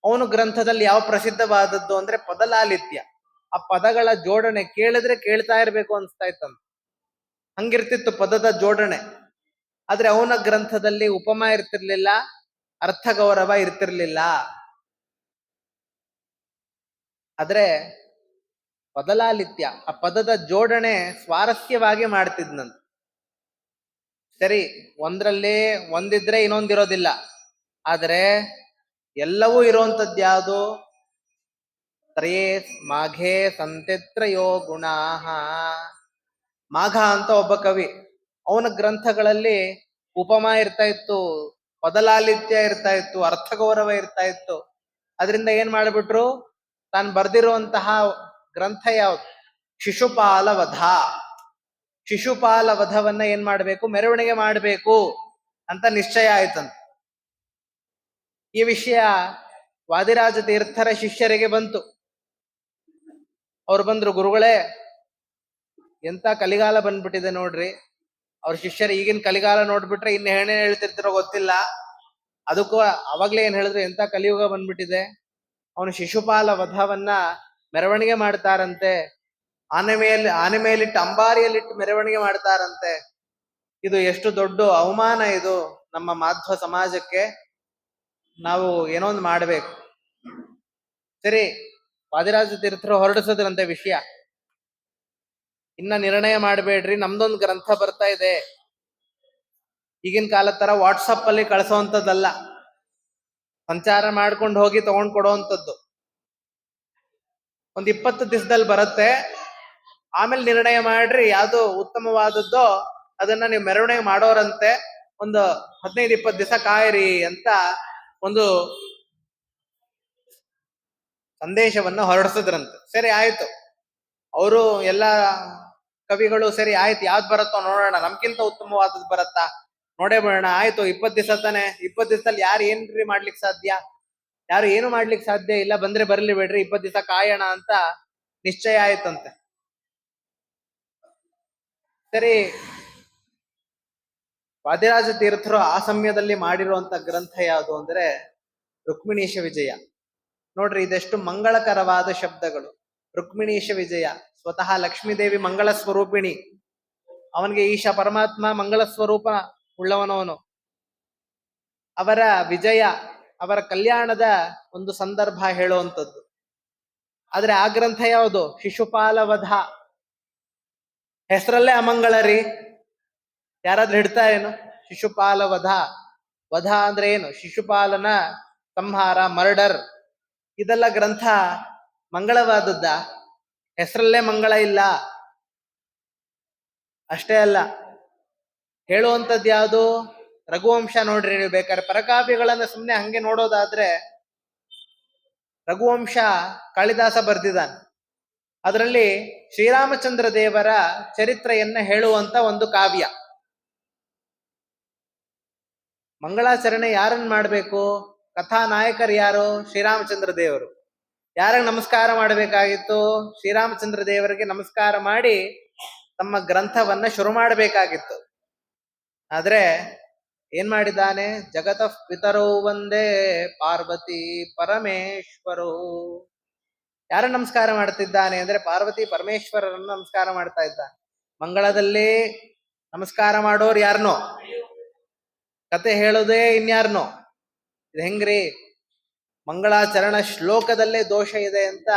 [SPEAKER 1] ಅವನು ಗ್ರಂಥದಲ್ಲಿ ಯಾವ ಪ್ರಸಿದ್ಧವಾದದ್ದು ಅಂದ್ರೆ ಪದಲಾಲಿತ್ಯ. ಆ ಪದಗಳ ಜೋಡಣೆ ಕೇಳಿದ್ರೆ ಕೇಳ್ತಾ ಇರ್ಬೇಕು ಅನ್ಸ್ತಾ ಇತ್ತಂತ, ಹಂಗಿರ್ತಿತ್ತು ಪದದ ಜೋಡಣೆ. ಆದ್ರೆ ಅವನ ಗ್ರಂಥದಲ್ಲಿ ಉಪಮಾ ಇರ್ತಿರ್ಲಿಲ್ಲ, ಅರ್ಥ ಗೌರವ ಇರ್ತಿರ್ಲಿಲ್ಲ. ಆದ್ರೆ ಪದಲಾಲಿತ್ಯ, ಆ ಪದದ ಜೋಡಣೆ ಸ್ವಾರಸ್ಯವಾಗಿ ಮಾಡ್ತಿದ್ನಂತ. ಸರಿ, ಒಂದ್ರಲ್ಲಿ ಒಂದಿದ್ರೆ ಇನ್ನೊಂದಿರೋದಿಲ್ಲ, ಆದ್ರೆ ಎಲ್ಲವೂ ಇರುವಂತದ್ದು ಯಾವುದು? ತ್ರಯೇ ಮಾಘೇ ಸಂತೆತ್ರಯೋ ಗುಣಾಹ. ಮಾಘ ಅಂತ ಒಬ್ಬ ಕವಿ, ಅವನ ಗ್ರಂಥಗಳಲ್ಲಿ ಉಪಮಾ ಇರ್ತಾ ಇತ್ತು, ಪದಲಾಲಿತ್ಯ ಇರ್ತಾ ಇತ್ತು, ಅರ್ಥ ಗೌರವ ಇರ್ತಾ ಇತ್ತು. ಅದರಿಂದ ಏನ್ ಮಾಡ್ಬಿಟ್ರು, ತಾನು ಬರ್ದಿರುವಂತಹ ಗ್ರಂಥ ಯಾವ್ದು? ಶಿಶುಪಾಲ ವಧ. ಶಿಶುಪಾಲ ವಧವನ್ನ ಏನ್ ಮಾಡ್ಬೇಕು, ಮೆರವಣಿಗೆ ಮಾಡ್ಬೇಕು ಅಂತ ನಿಶ್ಚಯ ಆಯ್ತಂತ. ಈ ವಿಷಯ ವಾದಿರಾಜ ತೀರ್ಥರ ಶಿಷ್ಯರಿಗೆ ಬಂತು. ಅವ್ರು ಬಂದ್ರು, ಗುರುಗಳೇ, ಎಂತ ಕಲಿಗಾಲ ಬಂದ್ಬಿಟ್ಟಿದೆ ನೋಡ್ರಿ. ಅವ್ರ ಶಿಷ್ಯರು ಈಗಿನ ಕಲಿಗಾಲ ನೋಡ್ಬಿಟ್ರೆ ಇನ್ನು ಏನೇ ಹೇಳ್ತಿರ್ತಿರೋ ಗೊತ್ತಿಲ್ಲ. ಅದಕ್ಕೂ ಅವಾಗ್ಲೇ ಏನ್ ಹೇಳಿದ್ರು, ಎಂತ ಕಲಿಯುಗ ಬಂದ್ಬಿಟ್ಟಿದೆ. ಅವನು ಶಿಶುಪಾಲ ವಧವನ್ನ ಮೆರವಣಿಗೆ ಮಾಡ್ತಾರಂತೆ. ಆನೆ ಮೇಲಿಟ್ಟು ಅಂಬಾರಿಯಲ್ಲಿಟ್ಟು ಮೆರವಣಿಗೆ ಮಾಡ್ತಾರಂತೆ. ಇದು ಎಷ್ಟು ದೊಡ್ಡ ಅವಮಾನ ಇದು ನಮ್ಮ ಮಾಧ್ವ ಸಮಾಜಕ್ಕೆ. ನಾವು ಏನೋ ಒಂದು ಮಾಡ್ಬೇಕು. ಸರಿ, ವಾದಿರಾಜ ತೀರ್ಥರು ಹೊರಡಿಸೋದ್ರಂತೆ ವಿಷಯ. ಇನ್ನ ನಿರ್ಣಯ ಮಾಡಬೇಡ್ರಿ, ನಮ್ದೊಂದು ಗ್ರಂಥ ಬರ್ತಾ ಇದೆ. ಈಗಿನ ಕಾಲದ ತರ ವಾಟ್ಸಪ್ ಅಲ್ಲಿ ಕಳಿಸೋವಂಥದ್ದಲ್ಲ, ಸಂಚಾರ ಮಾಡ್ಕೊಂಡು ಹೋಗಿ ತಗೊಂಡ್ ಕೊಡುವಂಥದ್ದು. ಒಂದ್ 20 ದಿವಸದಲ್ಲಿ ಬರುತ್ತೆ. ಆಮೇಲೆ ನಿರ್ಣಯ ಮಾಡ್ರಿ ಯಾವ್ದು ಉತ್ತಮವಾದದ್ದೋ ಅದನ್ನ ನೀವು ಮೆರವಣಿಗೆ ಮಾಡೋರಂತೆ. ಒಂದು 15-20 ದಿವಸ ಕಾಯಿರಿ ಅಂತ ಒಂದು ಸಂದೇಶವನ್ನ ಹೊರಡಿಸಿದ್ರಂತೆ. ಸರಿ ಆಯ್ತು, ಅವರು ಎಲ್ಲ ಕವಿಗಳು ಸರಿ ಆಯ್ತು, ಯಾವ್ದು ಬರುತ್ತೋ ನೋಡೋಣ, ನಮ್ಗಿಂತ ಉತ್ತಮವಾದದ್ದು ಬರತ್ತಾ ನೋಡೇ ಬಿಡೋಣ. ಆಯ್ತು, 20 ದಿವಸ ತಾನೆ, 20 ದಿವಸದಲ್ಲಿ ಯಾರು ಏನ್ರಿ ಮಾಡ್ಲಿಕ್ಕೆ ಸಾಧ್ಯ? ಯಾರು ಏನು ಮಾಡ್ಲಿಕ್ಕೆ ಸಾಧ್ಯ ಇಲ್ಲ. ಬಂದ್ರೆ ಬರ್ಲಿ ಬಿಡ್ರಿ, 20 ದಿವಸ ಕಾಯೋಣ ಅಂತ ನಿಶ್ಚಯ ಆಯ್ತಂತೆ. ಸರಿ, ವಾದಿರಾಜ ತೀರ್ಥರು ಆ ಸಮಯದಲ್ಲಿ ಮಾಡಿರುವಂತ ಗ್ರಂಥ ಯಾವುದು ಅಂದ್ರೆ ರುಕ್ಮಿಣೀಶ ವಿಜಯ. ನೋಡ್ರಿ, ಇದೆಷ್ಟು ಮಂಗಳಕರವಾದ ಶಬ್ದಗಳು. ರುಕ್ಮಿಣೀಶ ವಿಜಯ, ಸ್ವತಃ ಲಕ್ಷ್ಮೀದೇವಿ ಮಂಗಳ ಸ್ವರೂಪಿಣಿ. ಅವನಿಗೆ ಈಶ ಪರಮಾತ್ಮ ಮಂಗಳ ಸ್ವರೂಪ ಉಳ್ಳವನವನು. ಅವರ ವಿಜಯ, ಅವರ ಕಲ್ಯಾಣದ ಒಂದು ಸಂದರ್ಭ ಹೇಳುವಂಥದ್ದು. ಆದ್ರೆ ಆ ಗ್ರಂಥ ಯಾವುದು? ಶಿಶುಪಾಲ ವಧ. ಹೆಸರಲ್ಲೇ ಅಮಂಗಳ ರೀ. ಯಾರಾದ್ರೂ ಹಿಡ್ತಾ ಏನು? ಶಿಶುಪಾಲ ವಧ. ವಧ ಅಂದ್ರೆ ಏನು? ಶಿಶುಪಾಲನ ಸಂಹಾರ, ಮರ್ಡರ್. ಇದೆಲ್ಲ ಗ್ರಂಥ ಮಂಗಳವಾದದ್ದ? ಹೆಸರಲ್ಲೇ ಮಂಗಳ ಇಲ್ಲ. ಅಷ್ಟೇ ಅಲ್ಲ, ಹೇಳುವಂಥದ್ದು ಯಾವುದು? ರಘುವಂಶ. ನೋಡ್ರಿ, ನೀವು ಬೇಕಾದ್ರೆ ಪರಕಾವ್ಯಗಳನ್ನ ಸುಮ್ಮನೆ ಹಂಗೆ ನೋಡೋದಾದ್ರೆ ರಘುವಂಶ ಕಾಳಿದಾಸ ಬರ್ದಿದ್ದಾನೆ. ಅದರಲ್ಲಿ ಶ್ರೀರಾಮಚಂದ್ರ ದೇವರ ಚರಿತ್ರೆಯನ್ನ ಹೇಳುವಂತ ಒಂದು ಕಾವ್ಯ. ಮಂಗಳಾಚರಣೆ ಯಾರನ್ನ ಮಾಡಬೇಕು? ಕಥಾನಾಯಕರು ಯಾರು? ಶ್ರೀರಾಮಚಂದ್ರ ದೇವರು. ಯಾರಿಗೆ ನಮಸ್ಕಾರ ಮಾಡಬೇಕಾಗಿತ್ತು? ಶ್ರೀರಾಮಚಂದ್ರ ದೇವರಿಗೆ ನಮಸ್ಕಾರ ಮಾಡಿ ತಮ್ಮ ಗ್ರಂಥವನ್ನ ಶುರು ಮಾಡಬೇಕಾಗಿತ್ತು. ಆದ್ರೆ ಏನ್ ಮಾಡಿದ್ದಾನೆ? ಜಗತಃ ಪಿತರೋ ಒಂದೇ ಪಾರ್ವತಿ ಪರಮೇಶ್ವರೋ. ಯಾರ ನಮಸ್ಕಾರ ಮಾಡ್ತಿದ್ದಾನೆ ಅಂದ್ರೆ ಪಾರ್ವತಿ ಪರಮೇಶ್ವರರನ್ನು ನಮಸ್ಕಾರ ಮಾಡ್ತಾ ಇದ್ದಾನೆ. ಮಂಗಳದಲ್ಲಿ ನಮಸ್ಕಾರ ಮಾಡೋರು ಯಾರನೋ, ಕತೆ ಹೇಳೋದೇ ಇನ್ಯಾರನೋ. ಇದು ಹೆಂಗ್ರಿ? ಮಂಗಳಾಚರಣ ಶ್ಲೋಕದಲ್ಲೇ ದೋಷ ಇದೆ ಅಂತ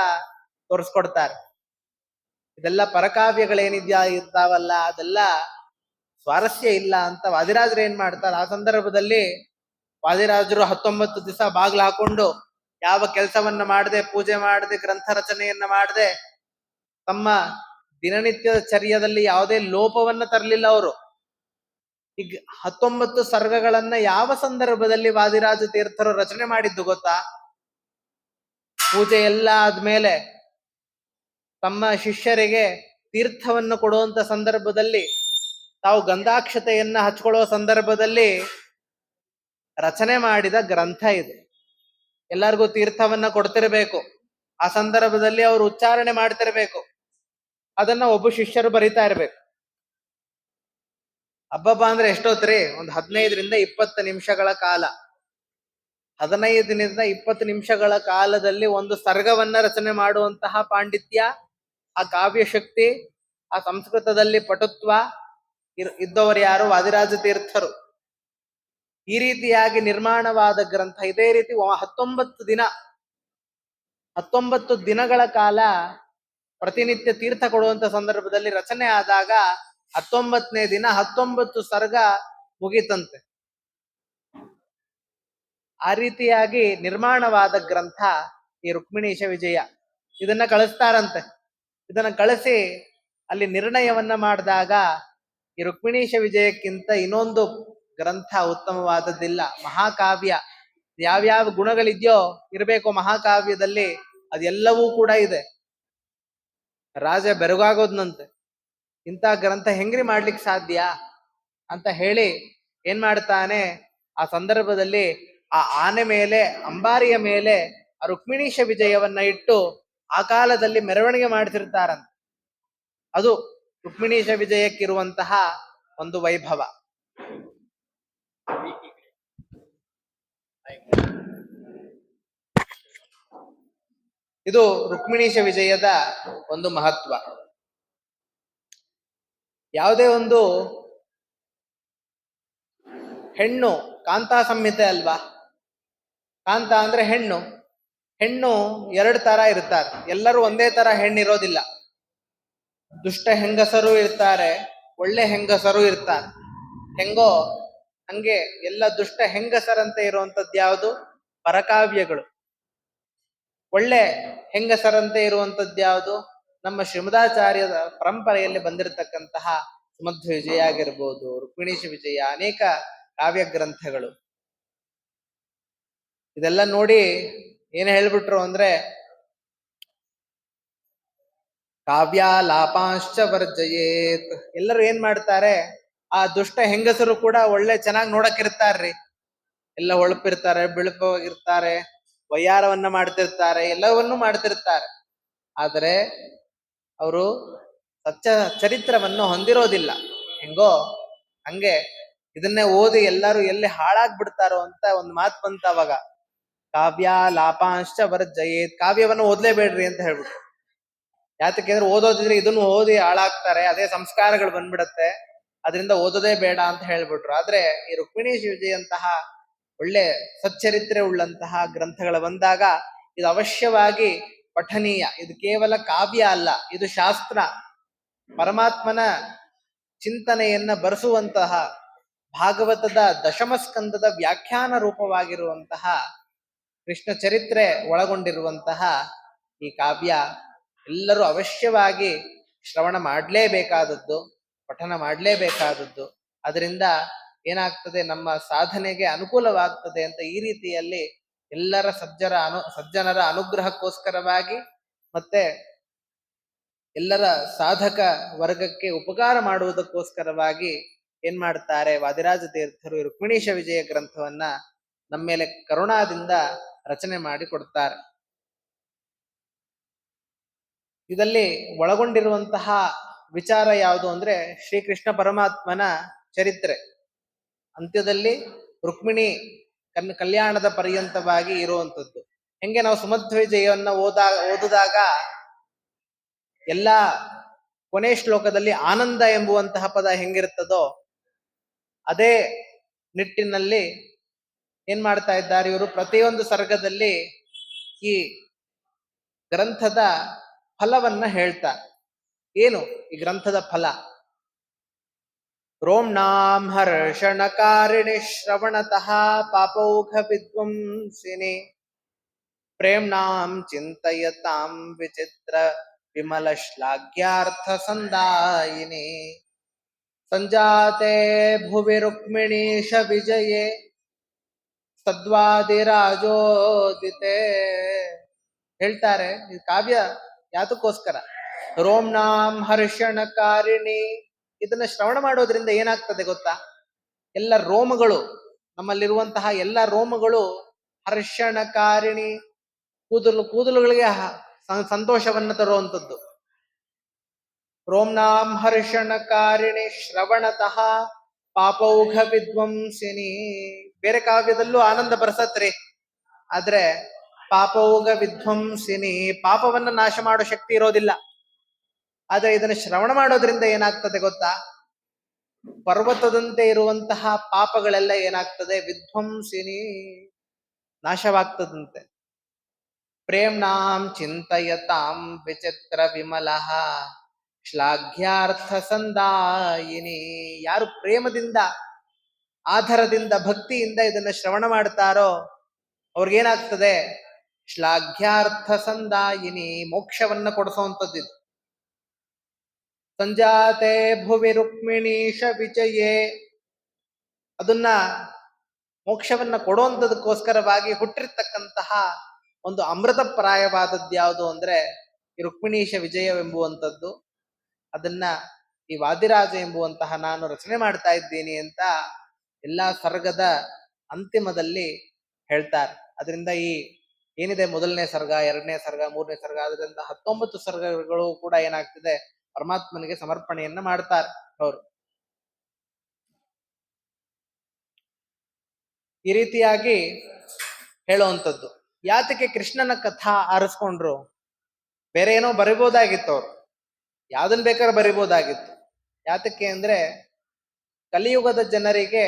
[SPEAKER 1] ತೋರಿಸ್ಕೊಡ್ತಾರೆ. ಇದೆಲ್ಲ ಪರಕಾವ್ಯಗಳೇನಿದ್ಯಾ ಇರ್ತಾವಲ್ಲ, ಅದೆಲ್ಲ ಸ್ವಾರಸ್ಯ ಇಲ್ಲ ಅಂತ ವಾದಿರಾಜರು ಏನ್ ಮಾಡ್ತಾರೆ, ಆ ಸಂದರ್ಭದಲ್ಲಿ ವಾದಿರಾಜರು 19 ದಿವಸ ಬಾಗ್ಲು ಹಾಕೊಂಡು ಯಾವ ಕೆಲಸವನ್ನ ಮಾಡದೆ, ಪೂಜೆ ಮಾಡದೆ, ಗ್ರಂಥ ರಚನೆಯನ್ನ ಮಾಡದೆ, ತಮ್ಮ ದಿನನಿತ್ಯದ ಚರ್ಯದಲ್ಲಿ ಯಾವುದೇ ಲೋಪವನ್ನ ತರಲಿಲ್ಲ ಅವರು. ಈಗ 19 ಸರ್ಗಗಳನ್ನ ಯಾವ ಸಂದರ್ಭದಲ್ಲಿ ವಾದಿರಾಜ ತೀರ್ಥರು ರಚನೆ ಮಾಡಿದ್ದು ಗೊತ್ತಾ? ಪೂಜೆ ಎಲ್ಲ ಆದ್ಮೇಲೆ ತಮ್ಮ ಶಿಷ್ಯರಿಗೆ ತೀರ್ಥವನ್ನು ಕೊಡುವಂತ ಸಂದರ್ಭದಲ್ಲಿ, ತಾವು ಗಂಧಾಕ್ಷತೆಯನ್ನ ಹಚ್ಕೊಳ್ಳುವ ಸಂದರ್ಭದಲ್ಲಿ ರಚನೆ ಮಾಡಿದ ಗ್ರಂಥ ಇದು. ಎಲ್ಲರಿಗೂ ತೀರ್ಥವನ್ನ ಕೊಡ್ತಿರ್ಬೇಕು. ಆ ಸಂದರ್ಭದಲ್ಲಿ ಅವರು ಉಚ್ಚಾರಣೆ ಮಾಡ್ತಿರ್ಬೇಕು. ಅದನ್ನ ಒಬ್ಬ ಶಿಷ್ಯರು ಬರಿತಾ ಇರ್ಬೇಕು. ಹಬ್ಬಬ್ಬ ಅಂದ್ರೆ ಎಷ್ಟೊತ್ರಿ? ಒಂದು 15-20 ನಿಮಿಷಗಳ ಕಾಲ. 15-20 ನಿಮಿಷಗಳ ಕಾಲದಲ್ಲಿ ಒಂದು ಸರ್ಗವನ್ನ ರಚನೆ ಮಾಡುವಂತಹ ಪಾಂಡಿತ್ಯ, ಆ ಕಾವ್ಯ ಶಕ್ತಿ, ಆ ಸಂಸ್ಕೃತದಲ್ಲಿ ಪಟುತ್ವ ಇದ್ದವರು ಯಾರು? ವಾದಿರಾಜ ತೀರ್ಥರು. ಈ ರೀತಿಯಾಗಿ ನಿರ್ಮಾಣವಾದ ಗ್ರಂಥ. ಇದೇ ರೀತಿ 19 ದಿನಗಳ ಕಾಲ ಪ್ರತಿನಿತ್ಯ ತೀರ್ಥ ಕೊಡುವಂತ ಸಂದರ್ಭದಲ್ಲಿ ರಚನೆ ಆದಾಗ 19ನೇ ದಿನ 19 ಸರ್ಗ ಮುಗಿತಂತೆ. ಆ ರೀತಿಯಾಗಿ ನಿರ್ಮಾಣವಾದ ಗ್ರಂಥ ಈ ರುಕ್ಮಿಣೀಶ ವಿಜಯ. ಇದನ್ನ ಕಳಿಸ್ತಾರಂತೆ. ಇದನ್ನ ಕಳಿಸಿ ಅಲ್ಲಿ ನಿರ್ಣಯವನ್ನ ಮಾಡಿದಾಗ ಈ ರುಕ್ಮಿಣೀಶ ವಿಜಯಕ್ಕಿಂತ ಇನ್ನೊಂದು ಗ್ರಂಥ ಉತ್ತಮವಾದದ್ದಿಲ್ಲ. ಮಹಾಕಾವ್ಯ. ಯಾವ್ಯಾವ ಗುಣಗಳಿದ್ಯೋ ಇರಬೇಕು ಮಹಾಕಾವ್ಯದಲ್ಲಿ, ಅದೆಲ್ಲವೂ ಕೂಡ ಇದೆ. ರಾಜ ಬೆರಗಾಗೋದ್ನಂತೆ, ಇಂಥ ಗ್ರಂಥ ಹೆಂಗ್ರಿ ಮಾಡ್ಲಿಕ್ಕೆ ಸಾಧ್ಯ ಅಂತ ಹೇಳಿ ಏನ್ ಮಾಡ್ತಾನೆ, ಆ ಸಂದರ್ಭದಲ್ಲಿ ಆ ಆನೆ ಮೇಲೆ, ಅಂಬಾರಿಯ ಮೇಲೆ ಆ ರುಕ್ಮಿಣೀಶ ವಿಜಯವನ್ನ ಇಟ್ಟು ಆ ಕಾಲದಲ್ಲಿ ಮೆರವಣಿಗೆ ಮಾಡ್ತಿರ್ತಾರಂತೆ. ಅದು ರುಕ್ಮಿಣೀಶ ವಿಜಯಕ್ಕಿರುವಂತಹ ಒಂದು ವೈಭವ. ಇದು ರುಕ್ಮಿಣೀಶ ವಿಜಯದ ಒಂದು ಮಹತ್ವ. ಯಾವುದೇ ಒಂದು ಹೆಣ್ಣು, ಕಾಂತಾ ಸಂಹಿತೆ ಅಲ್ವಾ, ಕಾಂತ ಅಂದ್ರೆ ಹೆಣ್ಣು. ಹೆಣ್ಣು ಎರಡು ತರ ಇರ್ತಾರೆ, ಎಲ್ಲರೂ ಒಂದೇ ತರ ಹೆಣ್ಣಿರೋದಿಲ್ಲ. ದುಷ್ಟ ಹೆಂಗಸರು ಇರ್ತಾರೆ, ಒಳ್ಳೆ ಹೆಂಗಸರು ಇರ್ತಾರೆ. ಹೆಂಗೋ ಹಂಗೆ ಎಲ್ಲ ದುಷ್ಟ ಹೆಂಗಸರಂತೆ ಇರುವಂತದ್ದು ಯಾವುದು? ಪರಕಾವ್ಯಗಳು. ಒಳ್ಳೆ ಹೆಂಗಸರಂತೆ ಇರುವಂತದ್ದು ಯಾವುದು? ನಮ್ಮ ಶ್ರೀಮದಾಚಾರ್ಯದ ಪರಂಪರೆಯಲ್ಲಿ ಬಂದಿರತಕ್ಕಂತಹ ಸುಮಧ್ವ ವಿಜಯ ಆಗಿರ್ಬೋದು, ರುಕ್ಮಿಣೀಶ ವಿಜಯ, ಅನೇಕ ಕಾವ್ಯ ಗ್ರಂಥಗಳು. ಇದೆಲ್ಲ ನೋಡಿ ಏನ್ ಹೇಳ್ಬಿಟ್ರು ಅಂದ್ರೆ, ಕಾವ್ಯಾಲಾಪಾಂಶ್ಚ ವರ್ಜಯೇತ್. ಎಲ್ಲರೂ ಏನ್ ಮಾಡ್ತಾರೆ, ಆ ದುಷ್ಟ ಹೆಂಗಸರು ಕೂಡ ಒಳ್ಳೆ ಚೆನ್ನಾಗಿ ನೋಡಕ್ಕಿರ್ತಾರ್ರಿ. ಎಲ್ಲ ಹೊಳಪಿರ್ತಾರೆ, ಬಿಳುಪಾಗಿರ್ತಾರೆ, ವಯ್ಯಾರವನ್ನ ಮಾಡ್ತಿರ್ತಾರೆ, ಎಲ್ಲವನ್ನೂ ಮಾಡ್ತಿರ್ತಾರೆ. ಆದರೆ ಅವರು ಸತ್ಯ ಚರಿತ್ರವನ್ನು ಹೊಂದಿರೋದಿಲ್ಲ. ಹೆಂಗೋ ಹಂಗೆ ಇದನ್ನೇ ಓದಿ ಎಲ್ಲರೂ ಎಲ್ಲಿ ಹಾಳಾಗ್ಬಿಡ್ತಾರೋ ಅಂತ ಒಂದು ಮಾತು ಬಂತ ಅವಾಗ. ಕಾವ್ಯ ಲಾಪಾಂಶ್ಚ ವರ್ಜಯೇತ್, ಕಾವ್ಯವನ್ನು ಓದ್ಲೇಬೇಡ್ರಿ ಅಂತ ಹೇಳ್ಬಿಟ್ಟು. ಯಾತಕ್ಕೆ ಅಂದ್ರೆ ಓದೋದಿದ್ರೆ ಇದನ್ನು ಓದಿ ಹಾಳಾಗ್ತಾರೆ, ಅದೇ ಸಂಸ್ಕಾರಗಳು ಬಂದ್ಬಿಡತ್ತೆ, ಅದರಿಂದ ಓದೋದೇ ಬೇಡ ಅಂತ ಹೇಳ್ಬಿಟ್ರು. ಆದ್ರೆ ಈ ರುಕ್ಮಿಣೀಶ ವಿಜಯಂತಹ ಒಳ್ಳೆ ಸಚ್ಚರಿತ್ರೆ ಉಳ್ಳಂತಹ ಗ್ರಂಥಗಳು ಬಂದಾಗ ಇದು ಅವಶ್ಯವಾಗಿ ಪಠನೀಯ. ಇದು ಕೇವಲ ಕಾವ್ಯ ಅಲ್ಲ, ಇದು ಶಾಸ್ತ್ರ, ಪರಮಾತ್ಮನ ಚಿಂತನೆಯನ್ನ ಬರೆಸುವಂತಹ ಭಾಗವತದ ದಶಮಸ್ಕಂದದ ವ್ಯಾಖ್ಯಾನ ರೂಪವಾಗಿರುವಂತಹ ಕೃಷ್ಣ ಚರಿತ್ರೆ ಒಳಗೊಂಡಿರುವಂತಹ ಈ ಕಾವ್ಯ ಎಲ್ಲರೂ ಅವಶ್ಯವಾಗಿ ಶ್ರವಣ ಮಾಡಲೇಬೇಕಾದದ್ದು, ಪಠನ ಮಾಡಲೇಬೇಕಾದದ್ದು. ಅದರಿಂದ ಏನಾಗ್ತದೆ, ನಮ್ಮ ಸಾಧನೆಗೆ ಅನುಕೂಲವಾಗ್ತದೆ ಅಂತ ಈ ರೀತಿಯಲ್ಲಿ ಎಲ್ಲರ ಸಜ್ಜನರ ಅನುಗ್ರಹಕ್ಕೋಸ್ಕರವಾಗಿ ಮತ್ತೆ ಎಲ್ಲರ ಸಾಧಕ ವರ್ಗಕ್ಕೆ ಉಪಕಾರ ಮಾಡುವುದಕ್ಕೋಸ್ಕರವಾಗಿ ಏನ್ ಮಾಡ್ತಾರೆ, ವಾದಿರಾಜ ತೀರ್ಥರು ರುಕ್ಮಿಣೀಶ ವಿಜಯ ಗ್ರಂಥವನ್ನ ನಮ್ಮ ಮೇಲೆ ಕರುಣಾದಿಂದ ರಚನೆ ಮಾಡಿ ಕೊಡ್ತಾರೆ. ಇದರಲ್ಲಿ ಒಳಗೊಂಡಿರುವಂತಹ ವಿಚಾರ ಯಾವುದು ಅಂದ್ರೆ ಶ್ರೀಕೃಷ್ಣ ಪರಮಾತ್ಮನ ಚರಿತ್ರೆ. ಅಂತ್ಯದಲ್ಲಿ ರುಕ್ಮಿಣಿ ಕಲ್ಯಾಣದ ಪರ್ಯಂತವಾಗಿ ಇರುವಂತದ್ದು. ಹೆಂಗೆ ನಾವು ಸುಮಧ್ವ ವಿಜಯವನ್ನ ಓದಿದಾಗ ಎಲ್ಲ ಕೊನೆ ಶ್ಲೋಕದಲ್ಲಿ ಆನಂದ ಎಂಬುವಂತಹ ಪದ ಹೆಂಗಿರ್ತದೋ ಅದೇ ನಿಟ್ಟಿನಲ್ಲಿ ಏನ್ ಮಾಡ್ತಾ ಇದ್ದಾರೆ ಇವರು, ಪ್ರತಿಯೊಂದು ಸರ್ಗದಲ್ಲಿ ಈ ಗ್ರಂಥದ ಫಲವನ್ನ ಹೇಳ್ತಾರೆ. ಏನು ಈ ಗ್ರಂಥದ ಫಲ? ರೋಮ್ನಾಂ ಹರ್ಷಣಕಾರಿಣಿ ಶ್ರವಣತಃ ಪಾಪೌಘ ವಿದ್ವಂಸಿನಿ ಪ್ರೇಮ್ನಾಂ ಚಿಂತಯತಾಂ ವಿಚಿತ್ರ ವಿಮಲ ಶ್ಲಾಘ್ಯಾರ್ಥ ಸಂದಾಯಿನಿ ಸಂಜಾತೆ ಭುವಿ ರುಕ್ಮಿಣೀಶ ವಿಜಯೇ ಸದ್ವಾದಿರಾಜೋದಿತೆ. ಹೇಳ್ತಾರೆ ಈ ಕಾವ್ಯ ಯಾತಕ್ಕೋಸ್ಕರ? ರೋಮ್ನಾಂ ಹರ್ಷಣಕಾರಿಣಿ. ಇದನ್ನ ಶ್ರವಣ ಮಾಡೋದ್ರಿಂದ ಏನಾಗ್ತದೆ ಗೊತ್ತಾ? ಎಲ್ಲ ರೋಮಗಳು, ನಮ್ಮಲ್ಲಿರುವಂತಹ ಎಲ್ಲ ರೋಮಗಳು ಹರ್ಷಣಕಾರಿಣಿ, ಕೂದಲುಗಳಿಗೆ ಸಂತೋಷವನ್ನ ತರುವಂಥದ್ದು. ರೋಮ್ನಾಂ ಹರ್ಷಣಕಾರಿಣಿ ಶ್ರವಣತಃ ಪಾಪೌಘ ವಿದ್ವಂಸಿನಿ. ಬೇರೆ ಕಾವ್ಯದಲ್ಲೂ ಆನಂದ ಬರ್ಸತ್ರಿ, ಆದ್ರೆ ಪಾಪೌಘ ವಿದ್ವಂಸಿನಿ, ಪಾಪವನ್ನ ನಾಶ ಮಾಡೋ ಶಕ್ತಿ ಇರೋದಿಲ್ಲ. ಆದ್ರೆ ಇದನ್ನ ಶ್ರವಣ ಮಾಡೋದ್ರಿಂದ ಏನಾಗ್ತದೆ ಗೊತ್ತಾ? ಪರ್ವತದಂತೆ ಇರುವಂತಹ ಪಾಪಗಳೆಲ್ಲ ಏನಾಗ್ತದೆ? ವಿಧ್ವಂಸಿನಿ, ನಾಶವಾಗ್ತದಂತೆ. ಪ್ರೇಮ್ನಾಂ ಚಿಂತಯತಾಂ ವಿಚಿತ್ರ ವಿಮಲಃ ಶ್ಲಾಘ್ಯಾರ್ಥ ಸಂದಾಯಿನಿ. ಯಾರು ಪ್ರೇಮದಿಂದ, ಆಧಾರದಿಂದ, ಭಕ್ತಿಯಿಂದ ಇದನ್ನ ಶ್ರವಣ ಮಾಡ್ತಾರೋ ಅವ್ರಿಗೇನಾಗ್ತದೆ? ಶ್ಲಾಘ್ಯಾರ್ಥ ಸಂದಾಯಿನಿ, ಮೋಕ್ಷವನ್ನ ಕೊಡಿಸುವಂಥದ್ದು. ಸಂಜಾತೆ ಭುವಿ ರುಕ್ಮಿಣೀಶ ವಿಜಯೇ, ಅದನ್ನ ಮೋಕ್ಷವನ್ನ ಕೊಡುವಂಥದಕ್ಕೋಸ್ಕರವಾಗಿ ಹುಟ್ಟಿರ್ತಕ್ಕಂತಹ ಒಂದು ಅಮೃತಪ್ರಾಯವಾದದ್ದು ಯಾವುದು ಅಂದ್ರೆ ಈ ರುಕ್ಮಿಣೀಶ ವಿಜಯವೆಂಬುವಂಥದ್ದು. ಅದನ್ನ ಈ ವಾದಿರಾಜ ಎಂಬುವಂತಹ ನಾನು ರಚನೆ ಮಾಡ್ತಾ ಇದ್ದೀನಿ ಅಂತ ಎಲ್ಲಾ ಸರ್ಗದ ಅಂತಿಮದಲ್ಲಿ ಹೇಳ್ತಾರೆ. ಅದರಿಂದ ಈ ಏನಿದೆ ಮೊದಲನೇ ಸರ್ಗ, ಎರಡನೇ ಸರ್ಗ, ಮೂರನೇ ಸರ್ಗ, ಅದರಿಂದ 19 ಸರ್ಗಗಳು ಕೂಡ ಏನಾಗ್ತಿದೆ, ಪರಮಾತ್ಮನಿಗೆ ಸಮರ್ಪಣೆಯನ್ನ ಮಾಡ್ತಾರೆ ಅವರು. ಈ ರೀತಿಯಾಗಿ ಹೇಳುವಂಥದ್ದು. ಯಾತಕ್ಕೆ ಕೃಷ್ಣನ ಕಥಾ ಆರಿಸ್ಕೊಂಡ್ರು? ಬೇರೆ ಏನೋ ಬರಿಬೋದಾಗಿತ್ತು ಅವ್ರು, ಯಾವ್ದನ್ ಬೇಕಾದ್ರೆ ಬರಿಬೋದಾಗಿತ್ತು. ಯಾತಕ್ಕೆ ಅಂದ್ರೆ ಕಲಿಯುಗದ ಜನರಿಗೆ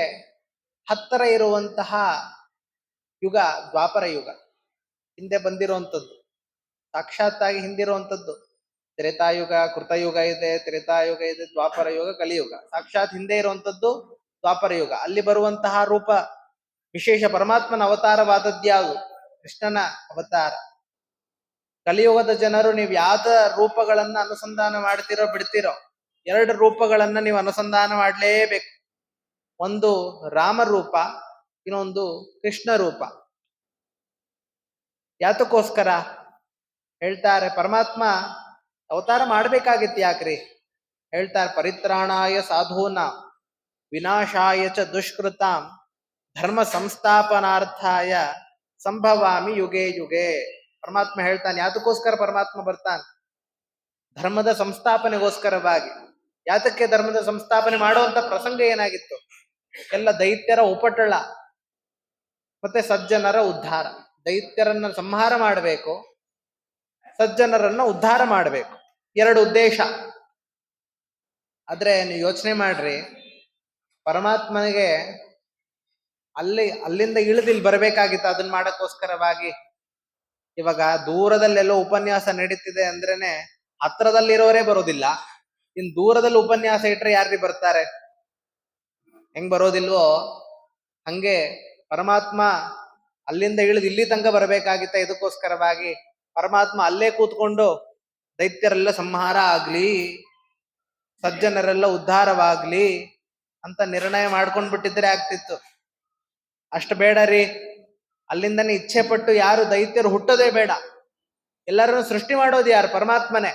[SPEAKER 1] ಹತ್ತಿರ ಇರುವಂತಹ ಯುಗ ದ್ವಾಪರ ಯುಗ, ಹಿಂದೆ ಬಂದಿರುವಂಥದ್ದು, ಸಾಕ್ಷಾತ್ತಾಗಿ ಹಿಂದಿರುವಂಥದ್ದು. ತ್ರೇತಾಯುಗ, ಕೃತಯುಗ ಇದೆ, ತ್ರೇತಾಯುಗ ಇದೆ, ದ್ವಾಪರ ಯುಗ, ಕಲಿಯುಗ. ಸಾಕ್ಷಾತ್ ಹಿಂದೆ ಇರುವಂಥದ್ದು ದ್ವಾಪರ ಯುಗ. ಅಲ್ಲಿ ಬರುವಂತಹ ರೂಪ ವಿಶೇಷ ಪರಮಾತ್ಮನ ಅವತಾರವಾದದ್ಯಾವುದು? ಕೃಷ್ಣನ ಅವತಾರ. ಕಲಿಯುಗದ ಜನರು ನೀವು ಯಾವ್ದ ರೂಪಗಳನ್ನ ಅನುಸಂಧಾನ ಮಾಡ್ತಿರೋ ಬಿಡ್ತಿರೋ, ಎರಡು ರೂಪಗಳನ್ನ ನೀವು ಅನುಸಂಧಾನ ಮಾಡಲೇಬೇಕು. ಒಂದು ರಾಮರೂಪ, ಇನ್ನೊಂದು ಕೃಷ್ಣ ರೂಪ. ಯಾತಕ್ಕೋಸ್ಕರ ಹೇಳ್ತಾರೆ? ಪರಮಾತ್ಮ ಅವತಾರ ಮಾಡ್ಬೇಕಾಗಿತ್ತು. ಯಾಕ್ರಿ ಹೇಳ್ತಾರೆ? ಪರಿತ್ರಾಣಾಯ ಸಾಧೂನ ವಿನಾಶಾಯ ಚ ದುಷ್ಕೃತಾಂ ಧರ್ಮ ಸಂಸ್ಥಾಪನಾರ್ಥಾಯ ಸಂಭವಾಮಿ ಯುಗೆ ಯುಗೆ. ಪರಮಾತ್ಮ ಹೇಳ್ತಾನೆ. ಯಾತಕ್ಕೋಸ್ಕರ ಪರಮಾತ್ಮ ಬರ್ತಾನೆ? ಧರ್ಮದ ಸಂಸ್ಥಾಪನೆಗೋಸ್ಕರವಾಗಿ. ಯಾತಕ್ಕೆ ಧರ್ಮದ ಸಂಸ್ಥಾಪನೆ ಮಾಡುವಂತ ಪ್ರಸಂಗ ಏನಾಗಿತ್ತು? ಎಲ್ಲ ದೈತ್ಯರ ಉಪಟಳ ಮತ್ತೆ ಸಜ್ಜನರ ಉದ್ಧಾರ. ದೈತ್ಯರನ್ನ ಸಂಹಾರ ಮಾಡಬೇಕು, ಸಜ್ಜನರನ್ನ ಉದ್ಧಾರ ಮಾಡಬೇಕು, ಎರಡು ಉದ್ದೇಶ. ಆದ್ರೆ ನೀವು ಯೋಚನೆ ಮಾಡ್ರಿ, ಪರಮಾತ್ಮನಿಗೆ ಅಲ್ಲಿಂದ ಇಳಿದಿಲ್ಲಿ ಬರ್ಬೇಕಾಗಿತ್ತು ಅದನ್ನ ಮಾಡಕ್ಕೋಸ್ಕರವಾಗಿ. ಇವಾಗ ದೂರದಲ್ಲೆಲ್ಲೋ ಉಪನ್ಯಾಸ ನಡೀತಿದೆ ಅಂದ್ರೇನೆ ಹತ್ರದಲ್ಲಿರೋರೇ ಬರೋದಿಲ್ಲ. ಇನ್ ದೂರದಲ್ಲಿ ಉಪನ್ಯಾಸ ಇಟ್ರೆ ಯಾರ್ರಿ ಬರ್ತಾರೆ? ಹೆಂಗ್ ಬರೋದಿಲ್ವೋ ಹಂಗೆ ಪರಮಾತ್ಮ ಅಲ್ಲಿಂದ ಇಳಿದು ಇಲ್ಲಿ ತನಕ ಬರ್ಬೇಕಾಗಿತ್ತ. ಇದಕ್ಕೋಸ್ಕರವಾಗಿ ಪರಮಾತ್ಮ ಅಲ್ಲೇ ಕೂತ್ಕೊಂಡು ದೈತ್ಯರೆಲ್ಲ ಸಂಹಾರ ಆಗ್ಲಿ, ಸಜ್ಜನರೆಲ್ಲ ಉದ್ಧಾರವಾಗ್ಲಿ ಅಂತ ನಿರ್ಣಯ ಮಾಡ್ಕೊಂಡ್ ಬಿಟ್ಟಿದ್ರೆ ಆಗ್ತಿತ್ತು. ಅಷ್ಟು ಬೇಡ ರೀ. ಅಲ್ಲಿಂದನೇ ಇಚ್ಛೆ ಪಟ್ಟು ಯಾರು ದೈತ್ಯರು ಹುಟ್ಟೋದೇ ಬೇಡ, ಎಲ್ಲರನ್ನು ಸೃಷ್ಟಿ ಮಾಡೋದು ಯಾರು? ಪರಮಾತ್ಮನೇ.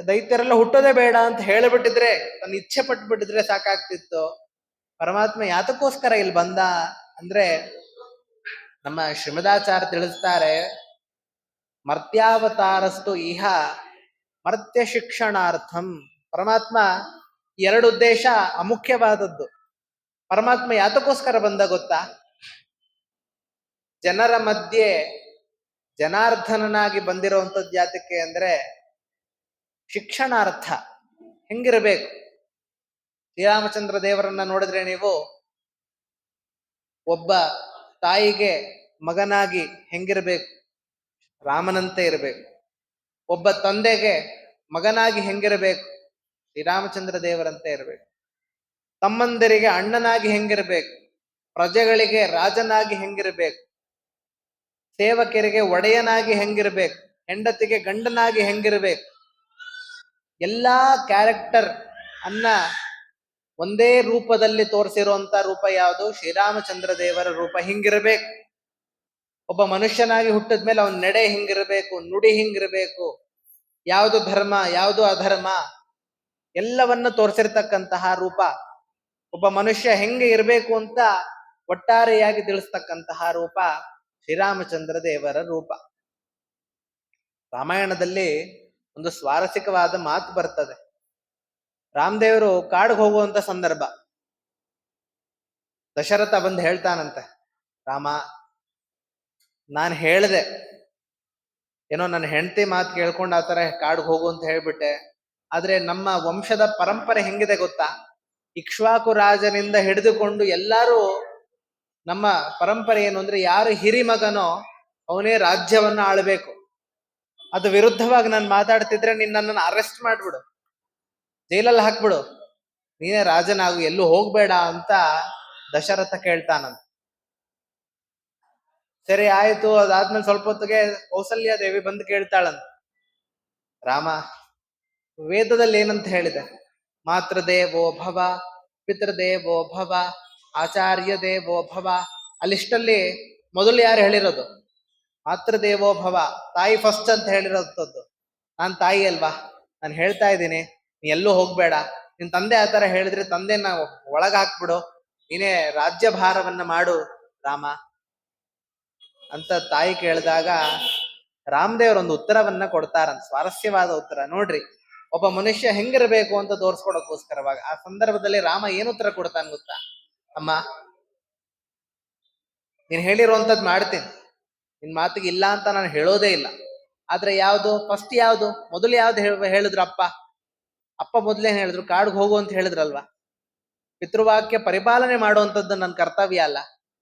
[SPEAKER 1] ದೈತ್ಯರೆಲ್ಲ ಹುಟ್ಟೋದೇ ಬೇಡ ಅಂತ ಹೇಳಿಬಿಟ್ಟಿದ್ರೆ, ತನ್ನ ಇಚ್ಛೆ ಪಟ್ಟು ಬಿಟ್ಟಿದ್ರೆ ಸಾಕಾಗ್ತಿತ್ತು. ಪರಮಾತ್ಮ ಯಾತಕ್ಕೋಸ್ಕರ ಇಲ್ಲಿ ಬಂದ ಅಂದ್ರೆ, ನಮ್ಮ ಶ್ರೀಮದಾಚಾರ್ಯ ತಿಳಿಸ್ತಾರೆ, ಮರ್ತ್ಯಾವತಾರಸ್ತು ಇಹ ಮರ್ತ್ಯ ಶಿಕ್ಷಣಾರ್ಥಂ. ಪರಮಾತ್ಮ ಎರಡು ಉದ್ದೇಶ ಅಮುಖ್ಯವಾದದ್ದು. ಪರಮಾತ್ಮ ಯಾತಕ್ಕೋಸ್ಕರ ಬಂದ ಗೊತ್ತಾ? ಜನರ ಮಧ್ಯೆ ಜನಾರ್ದನನಾಗಿ ಬಂದಿರುವಂಥದ್ದು ಯಾತಕ್ಕೆ ಅಂದ್ರೆ ಶಿಕ್ಷಣಾರ್ಥ. ಹೆಂಗಿರಬೇಕು? ಶ್ರೀರಾಮಚಂದ್ರ ದೇವರನ್ನ ನೋಡಿದ್ರೆ ನೀವು, ಒಬ್ಬ ತಾಯಿಗೆ ಮಗನಾಗಿ ಹೆಂಗಿರ್ಬೇಕು? ರಾಮನಂತೆ ಇರಬೇಕು. ಒಬ್ಬ ತಂದೆಗೆ ಮಗನಾಗಿ ಹೆಂಗಿರಬೇಕು? ಶ್ರೀರಾಮಚಂದ್ರ ದೇವರಂತೆ ಇರಬೇಕು. ತಮ್ಮಂದರಿಗೆ ಅಣ್ಣನಾಗಿ ಹೆಂಗಿರಬೇಕು? ಪ್ರಜೆಗಳಿಗೆ ರಾಜನಾಗಿ ಹೆಂಗಿರಬೇಕು? ಸೇವಕರಿಗೆ ಒಡೆಯನಾಗಿ ಹೆಂಗಿರ್ಬೇಕು? ಹೆಂಡತಿಗೆ ಗಂಡನಾಗಿ ಹೆಂಗಿರ್ಬೇಕು? ಎಲ್ಲಾ ಕ್ಯಾರೆಕ್ಟರ್ ಅನ್ನ ಒಂದೇ ರೂಪದಲ್ಲಿ ತೋರಿಸಿರುವಂತ ರೂಪ ಯಾವುದು? ಶ್ರೀರಾಮಚಂದ್ರ ದೇವರ ರೂಪ. ಹಿಂಗಿರ್ಬೇಕು. ಒಬ್ಬ ಮನುಷ್ಯನಾಗಿ ಹುಟ್ಟಿದ್ಮೇಲೆ ಅವನ ನಡೆ ಹಿಂಗಿರ್ಬೇಕು, ನುಡಿ ಹಿಂಗಿರ್ಬೇಕು, ಯಾವುದು ಧರ್ಮ ಯಾವುದು ಅಧರ್ಮ ಎಲ್ಲವನ್ನ ತೋರಿಸಿರ್ತಕ್ಕಂತಹ ರೂಪ. ಒಬ್ಬ ಮನುಷ್ಯ ಹೆಂಗೆ ಇರಬೇಕು ಅಂತ ಒಟ್ಟಾರೆಯಾಗಿ ತಿಳಿಸ್ತಕ್ಕಂತಹ ರೂಪ ಶ್ರೀರಾಮಚಂದ್ರ ದೇವರ ರೂಪ. ರಾಮಾಯಣದಲ್ಲಿ ಒಂದು ಸ್ವಾರಸ್ಯಕವಾದ ಮಾತು ಬರ್ತದೆ. ರಾಮದೇವರು ಕಾಡಿಗೆ ಹೋಗುವಂತ ಸಂದರ್ಭ, ದಶರಥ ಬಂದು ಹೇಳ್ತಾನಂತೆ, ರಾಮ, ನಾನು ಹೇಳ್ದೆ ಏನೋ ನನ್ನ ಹೆಂಡತಿ ಮಾತು ಕೇಳ್ಕೊಂಡು ಆತರ ಕಾಡಿಗೆ ಹೋಗು ಅಂತ ಹೇಳ್ಬಿಟ್ಟೆ. ಆದ್ರೆ ನಮ್ಮ ವಂಶದ ಪರಂಪರೆ ಹೆಂಗಿದೆ ಗೊತ್ತಾ? ಇಕ್ಷ್ವಾಕು ರಾಜನಿಂದ ಹಿಡಿದುಕೊಂಡು ಎಲ್ಲರೂ ನಮ್ಮ ಪರಂಪರೆ ಏನು ಅಂದ್ರೆ, ಯಾರು ಹಿರಿಮಗನೋ ಅವನೇ ರಾಜ್ಯವನ್ನ ಆಳ್ಬೇಕು. ಅದು ವಿರುದ್ಧವಾಗಿ ನಾನು ಮಾತಾಡ್ತಿದ್ರೆ ನನ್ನನ್ನು ಅರೆಸ್ಟ್ ಮಾಡ್ಬಿಡು, ಜೈಲಲ್ಲಿ ಹಾಕ್ಬಿಡು, ನೀನೇ ರಾಜನಾಗು, ಎಲ್ಲೂ ಹೋಗ್ಬೇಡ ಅಂತ ದಶರಥ ಕೇಳ್ತಾನಂತ. ಸರಿ ಆಯ್ತು. ಅದಾದ್ಮೇಲೆ ಸ್ವಲ್ಪ ಹೊತ್ತಿಗೆ ಕೌಸಲ್ಯ ದೇವಿ ಬಂದು ಕೇಳ್ತಾಳಂತ, ರಾಮ, ವೇದದಲ್ಲಿ ಏನಂತ ಹೇಳಿದೆ? ಮಾತೃದೇವೋ ಭವ, ಪಿತೃದೇವೋ ಭವ, ಆಚಾರ್ಯ ದೇವೋ ಭವ. ಅಲ್ಲಿಷ್ಟಲ್ಲಿ ಮೊದಲು ಯಾರು ಹೇಳಿರೋದು? ಮಾತೃದೇವೋ ಭವ, ತಾಯಿ ಫಸ್ಟ್ ಅಂತ ಹೇಳಿರೋಂಥದ್ದು. ನಾನ್ ತಾಯಿ ಅಲ್ವಾ? ನಾನು ಹೇಳ್ತಾ ಇದ್ದೀನಿ, ನೀ ಎಲ್ಲೂ ಹೋಗ್ಬೇಡ. ನಿನ್ ತಂದೆ ಆತರ ಹೇಳಿದ್ರೆ ತಂದೆನ ಒಳಗ ಹಾಕ್ಬಿಡು, ನೀನೇ ರಾಜ್ಯಭಾರವನ್ನ ಮಾಡು ರಾಮ ಅಂತ ತಾಯಿ ಕೇಳಿದಾಗ ರಾಮದೇವ್ರೊಂದು ಉತ್ತರವನ್ನ ಕೊಡ್ತಾರಂತ. ಸ್ವಾರಸ್ಯವಾದ ಉತ್ತರ ನೋಡ್ರಿ. ಒಬ್ಬ ಮನುಷ್ಯ ಹೆಂಗಿರ್ಬೇಕು ಅಂತ ತೋರ್ಸ್ಕೊಡಕ್ಕೋಸ್ಕರವಾಗ ಆ ಸಂದರ್ಭದಲ್ಲಿ ರಾಮ ಏನು ಉತ್ತರ ಕೊಡ್ತಾನೆ ಗೊತ್ತಾ? ಅಮ್ಮ, ನೀನ್ ಹೇಳಿರುವಂತದ್ ಮಾಡ್ತೀನಿ, ನಿನ್ ಮಾತಿಗೆ ಇಲ್ಲ ಅಂತ ನಾನು ಹೇಳೋದೇ ಇಲ್ಲ. ಆದ್ರೆ ಯಾವ್ದು ಫಸ್ಟ್ ಯಾವ್ದು ಮೊದಲು ಯಾವ್ದು ಹೇಳಿದ್ರು ಅಪ್ಪ? ಅಪ್ಪ ಮೊದ್ಲೇನ್ ಹೇಳಿದ್ರು? ಕಾಡ್ಗೆ ಹೋಗು ಅಂತ ಹೇಳಿದ್ರಲ್ವಾ? ಪಿತೃವಾಕ್ಯ ಪರಿಪಾಲನೆ ಮಾಡುವಂಥದ್ದು ನನ್ನ ಕರ್ತವ್ಯ ಅಲ್ಲ,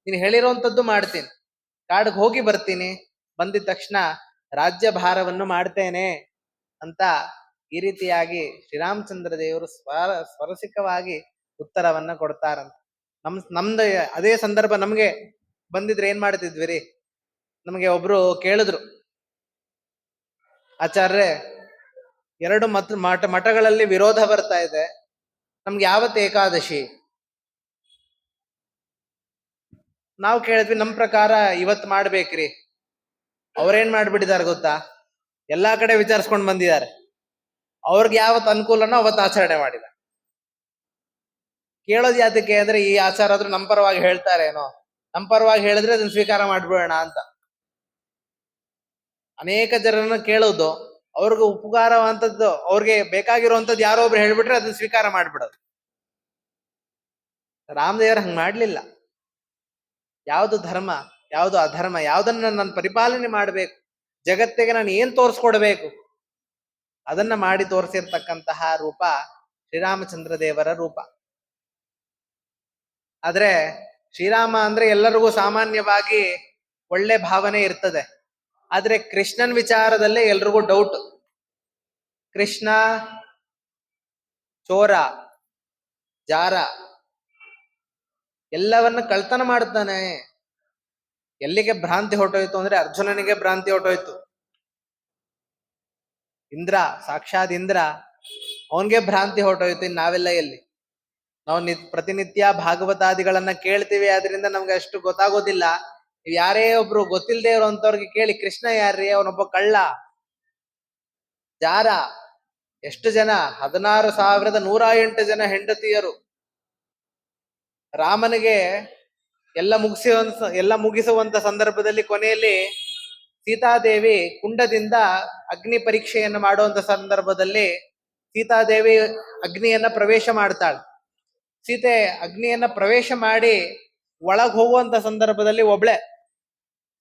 [SPEAKER 1] ನೀನು ಹೇಳಿರುವಂತದ್ದು ಮಾಡ್ತೀನಿ, ಕಾಡ್ಗೆ ಹೋಗಿ ಬರ್ತೀನಿ, ಬಂದಿದ ತಕ್ಷಣ ರಾಜ್ಯ ಭಾರವನ್ನು ಮಾಡ್ತೇನೆ ಅಂತ ಈ ರೀತಿಯಾಗಿ ಶ್ರೀರಾಮಚಂದ್ರ ದೇವರು ಸ್ವರಸಿಕವಾಗಿ ಉತ್ತರವನ್ನ ಕೊಡ್ತಾರಂತ. ನಮ್ದು ಅದೇ ಸಂದರ್ಭ ನಮ್ಗೆ ಬಂದಿದ್ರೆ ಏನ್ ಮಾಡ್ತಿದ್ವಿ ರೀ? ನಮಗೆ ಒಬ್ರು ಕೇಳಿದ್ರು, ಆಚಾರ್ಯ ಎರಡು ಮಠಗಳಲ್ಲಿ ವಿರೋಧ ಬರ್ತಾ ಇದೆ, ನಮ್ಗೆ ಯಾವತ್ತು ಏಕಾದಶಿ? ನಾವು ಕೇಳಿದ್ವಿ, ನಮ್ ಪ್ರಕಾರ ಇವತ್ ಮಾಡ್ಬೇಕ್ರಿ. ಅವ್ರೇನ್ ಮಾಡ್ಬಿಟ್ಟಿದಾರೆ ಗೊತ್ತಾ? ಎಲ್ಲಾ ಕಡೆ ವಿಚಾರಿಸ್ಕೊಂಡ್ ಬಂದಿದ್ದಾರೆ, ಅವ್ರಿಗೆ ಯಾವತ್ ಅನುಕೂಲನೋ ಅವತ್ತು ಆಚರಣೆ ಮಾಡಿದ. ಕೇಳೋದು ಯಾತಕ್ಕೆ ಅಂದ್ರೆ, ಈ ಆಚಾರ ಆದ್ರೂ ನಮ್ಮ ಪರವಾಗಿ ಹೇಳ್ತಾರೇನೋ, ನಮ್ಮ ಪರವಾಗಿ ಹೇಳಿದ್ರೆ ಅದನ್ನ ಸ್ವೀಕಾರ ಮಾಡ್ಬಿಡೋಣ ಅಂತ. ಅನೇಕ ಜನರನ್ನ ಕೇಳೋದು, ಅವ್ರಿಗೆ ಉಪಕಾರವಂತದ್ದು, ಅವ್ರಿಗೆ ಬೇಕಾಗಿರುವಂತದ್ದು ಯಾರೋ ಒಬ್ರು ಹೇಳ್ಬಿಟ್ರೆ ಅದನ್ನ ಸ್ವೀಕಾರ ಮಾಡ್ಬಿಡೋದು. ರಾಮದೇವರು ಹಂಗ್ ಮಾಡ್ಲಿಲ್ಲ. ಯಾವುದು ಧರ್ಮ, ಯಾವುದು ಅಧರ್ಮ, ಯಾವ್ದನ್ನ ನಾನು ಪರಿಪಾಲನೆ ಮಾಡ್ಬೇಕು, ಜಗತ್ತಿಗೆ ನಾನು ಏನ್ ತೋರಿಸ್ಕೊಡ್ಬೇಕು, ಅದನ್ನ ಮಾಡಿ ತೋರಿಸಿರ್ತಕ್ಕಂತಹ ರೂಪ ಶ್ರೀರಾಮಚಂದ್ರ ದೇವರ ರೂಪ. ಆದ್ರೆ ಶ್ರೀರಾಮ ಅಂದ್ರೆ ಎಲ್ಲರಿಗೂ ಸಾಮಾನ್ಯವಾಗಿ ಒಳ್ಳೆ ಭಾವನೆ ಇರ್ತದೆ. ಆದ್ರೆ ಕೃಷ್ಣನ್ ವಿಚಾರದಲ್ಲೇ ಎಲ್ರಿಗೂ ಡೌಟ್. ಕೃಷ್ಣ ಚೋರ, ಜಾರ, ಎಲ್ಲವನ್ನ ಕಳ್ತನ ಮಾಡ್ತಾನೆ. ಎಲ್ಲಿಗೆ ಭ್ರಾಂತಿ ಹೊಟ್ಟೋಯ್ತು ಅಂದ್ರೆ ಅರ್ಜುನನಿಗೆ ಭ್ರಾಂತಿ ಹೊಟ್ಟೋಯ್ತು. ಇಂದ್ರ, ಸಾಕ್ಷಾತ್ ಇಂದ್ರ, ಅವನ್ಗೆ ಭ್ರಾಂತಿ ಹೊಟ್ಟೋಯ್ತು. ಇನ್ ನಾವೆಲ್ಲ ಎಲ್ಲಿ? ನಾವು ಪ್ರತಿನಿತ್ಯ ಭಾಗವತಾದಿಗಳನ್ನ ಕೇಳ್ತೀವಿ, ಆದ್ರಿಂದ ನಮ್ಗೆ ಅಷ್ಟು ಗೊತ್ತಾಗೋದಿಲ್ಲ. ಯಾರೇ ಒಬ್ರು ಗೊತ್ತಿಲ್ಲದೆ ಇರೋಂಥವ್ರಿಗೆ ಕೇಳಿ, ಕೃಷ್ಣ ಯಾರ್ರೀ? ಅವನೊಬ್ಬ ಕಳ್ಳ, ಜಾರ. ಎಷ್ಟು ಜನ? 16,108 ಜನ ಹೆಂಡತಿಯರು. ರಾಮನಿಗೆ ಎಲ್ಲ ಮುಗಿಸುವಂತ ಸಂದರ್ಭದಲ್ಲಿ ಕೊನೆಯಲ್ಲಿ ಸೀತಾದೇವಿ ಕುಂಡದಿಂದ ಅಗ್ನಿ ಪರೀಕ್ಷೆಯನ್ನು ಮಾಡುವಂತ ಸಂದರ್ಭದಲ್ಲಿ ಸೀತಾದೇವಿ ಅಗ್ನಿಯನ್ನ ಪ್ರವೇಶ ಮಾಡ್ತಾಳೆ. ಸೀತೆ ಅಗ್ನಿಯನ್ನ ಪ್ರವೇಶ ಮಾಡಿ ಒಳಗ್ ಹೋಗುವಂತ ಸಂದರ್ಭದಲ್ಲಿ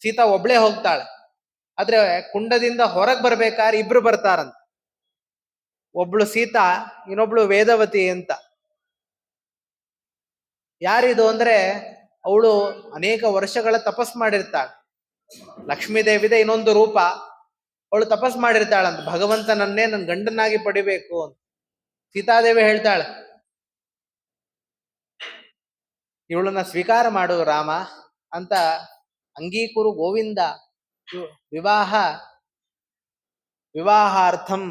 [SPEAKER 1] ಸೀತಾ ಒಬ್ಳೆ ಹೋಗ್ತಾಳೆ. ಆದ್ರೆ ಕುಂಡದಿಂದ ಹೊರಗ್ ಬರ್ಬೇಕಾದ್ರೆ ಇಬ್ರು ಬರ್ತಾರಂತ. ಒಬ್ಳು ಸೀತಾ, ಇನ್ನೊಬ್ಳು ವೇದವತಿ ಅಂತ. ಯಾರಿದು ಅಂದ್ರೆ, ಅವಳು ಅನೇಕ ವರ್ಷಗಳ ತಪಸ್ ಮಾಡಿರ್ತಾಳೆ. ಲಕ್ಷ್ಮೀ ದೇವಿದೆ ಇನ್ನೊಂದು ರೂಪ. ಅವಳು ತಪಸ್ ಮಾಡಿರ್ತಾಳಂತ, ಭಗವಂತನನ್ನೇ ನನ್ ಗಂಡನಾಗಿ ಪಡಿಬೇಕು ಅಂತ. ಸೀತಾದೇವಿ ಹೇಳ್ತಾಳೆ, ಇವಳನ್ನ ಸ್ವೀಕಾರ ಮಾಡು ರಾಮ ಅಂತ. ಅಂಗೀಕುರು ಗೋವಿಂದ, ವಿವಾಹಾರ್ಥಂ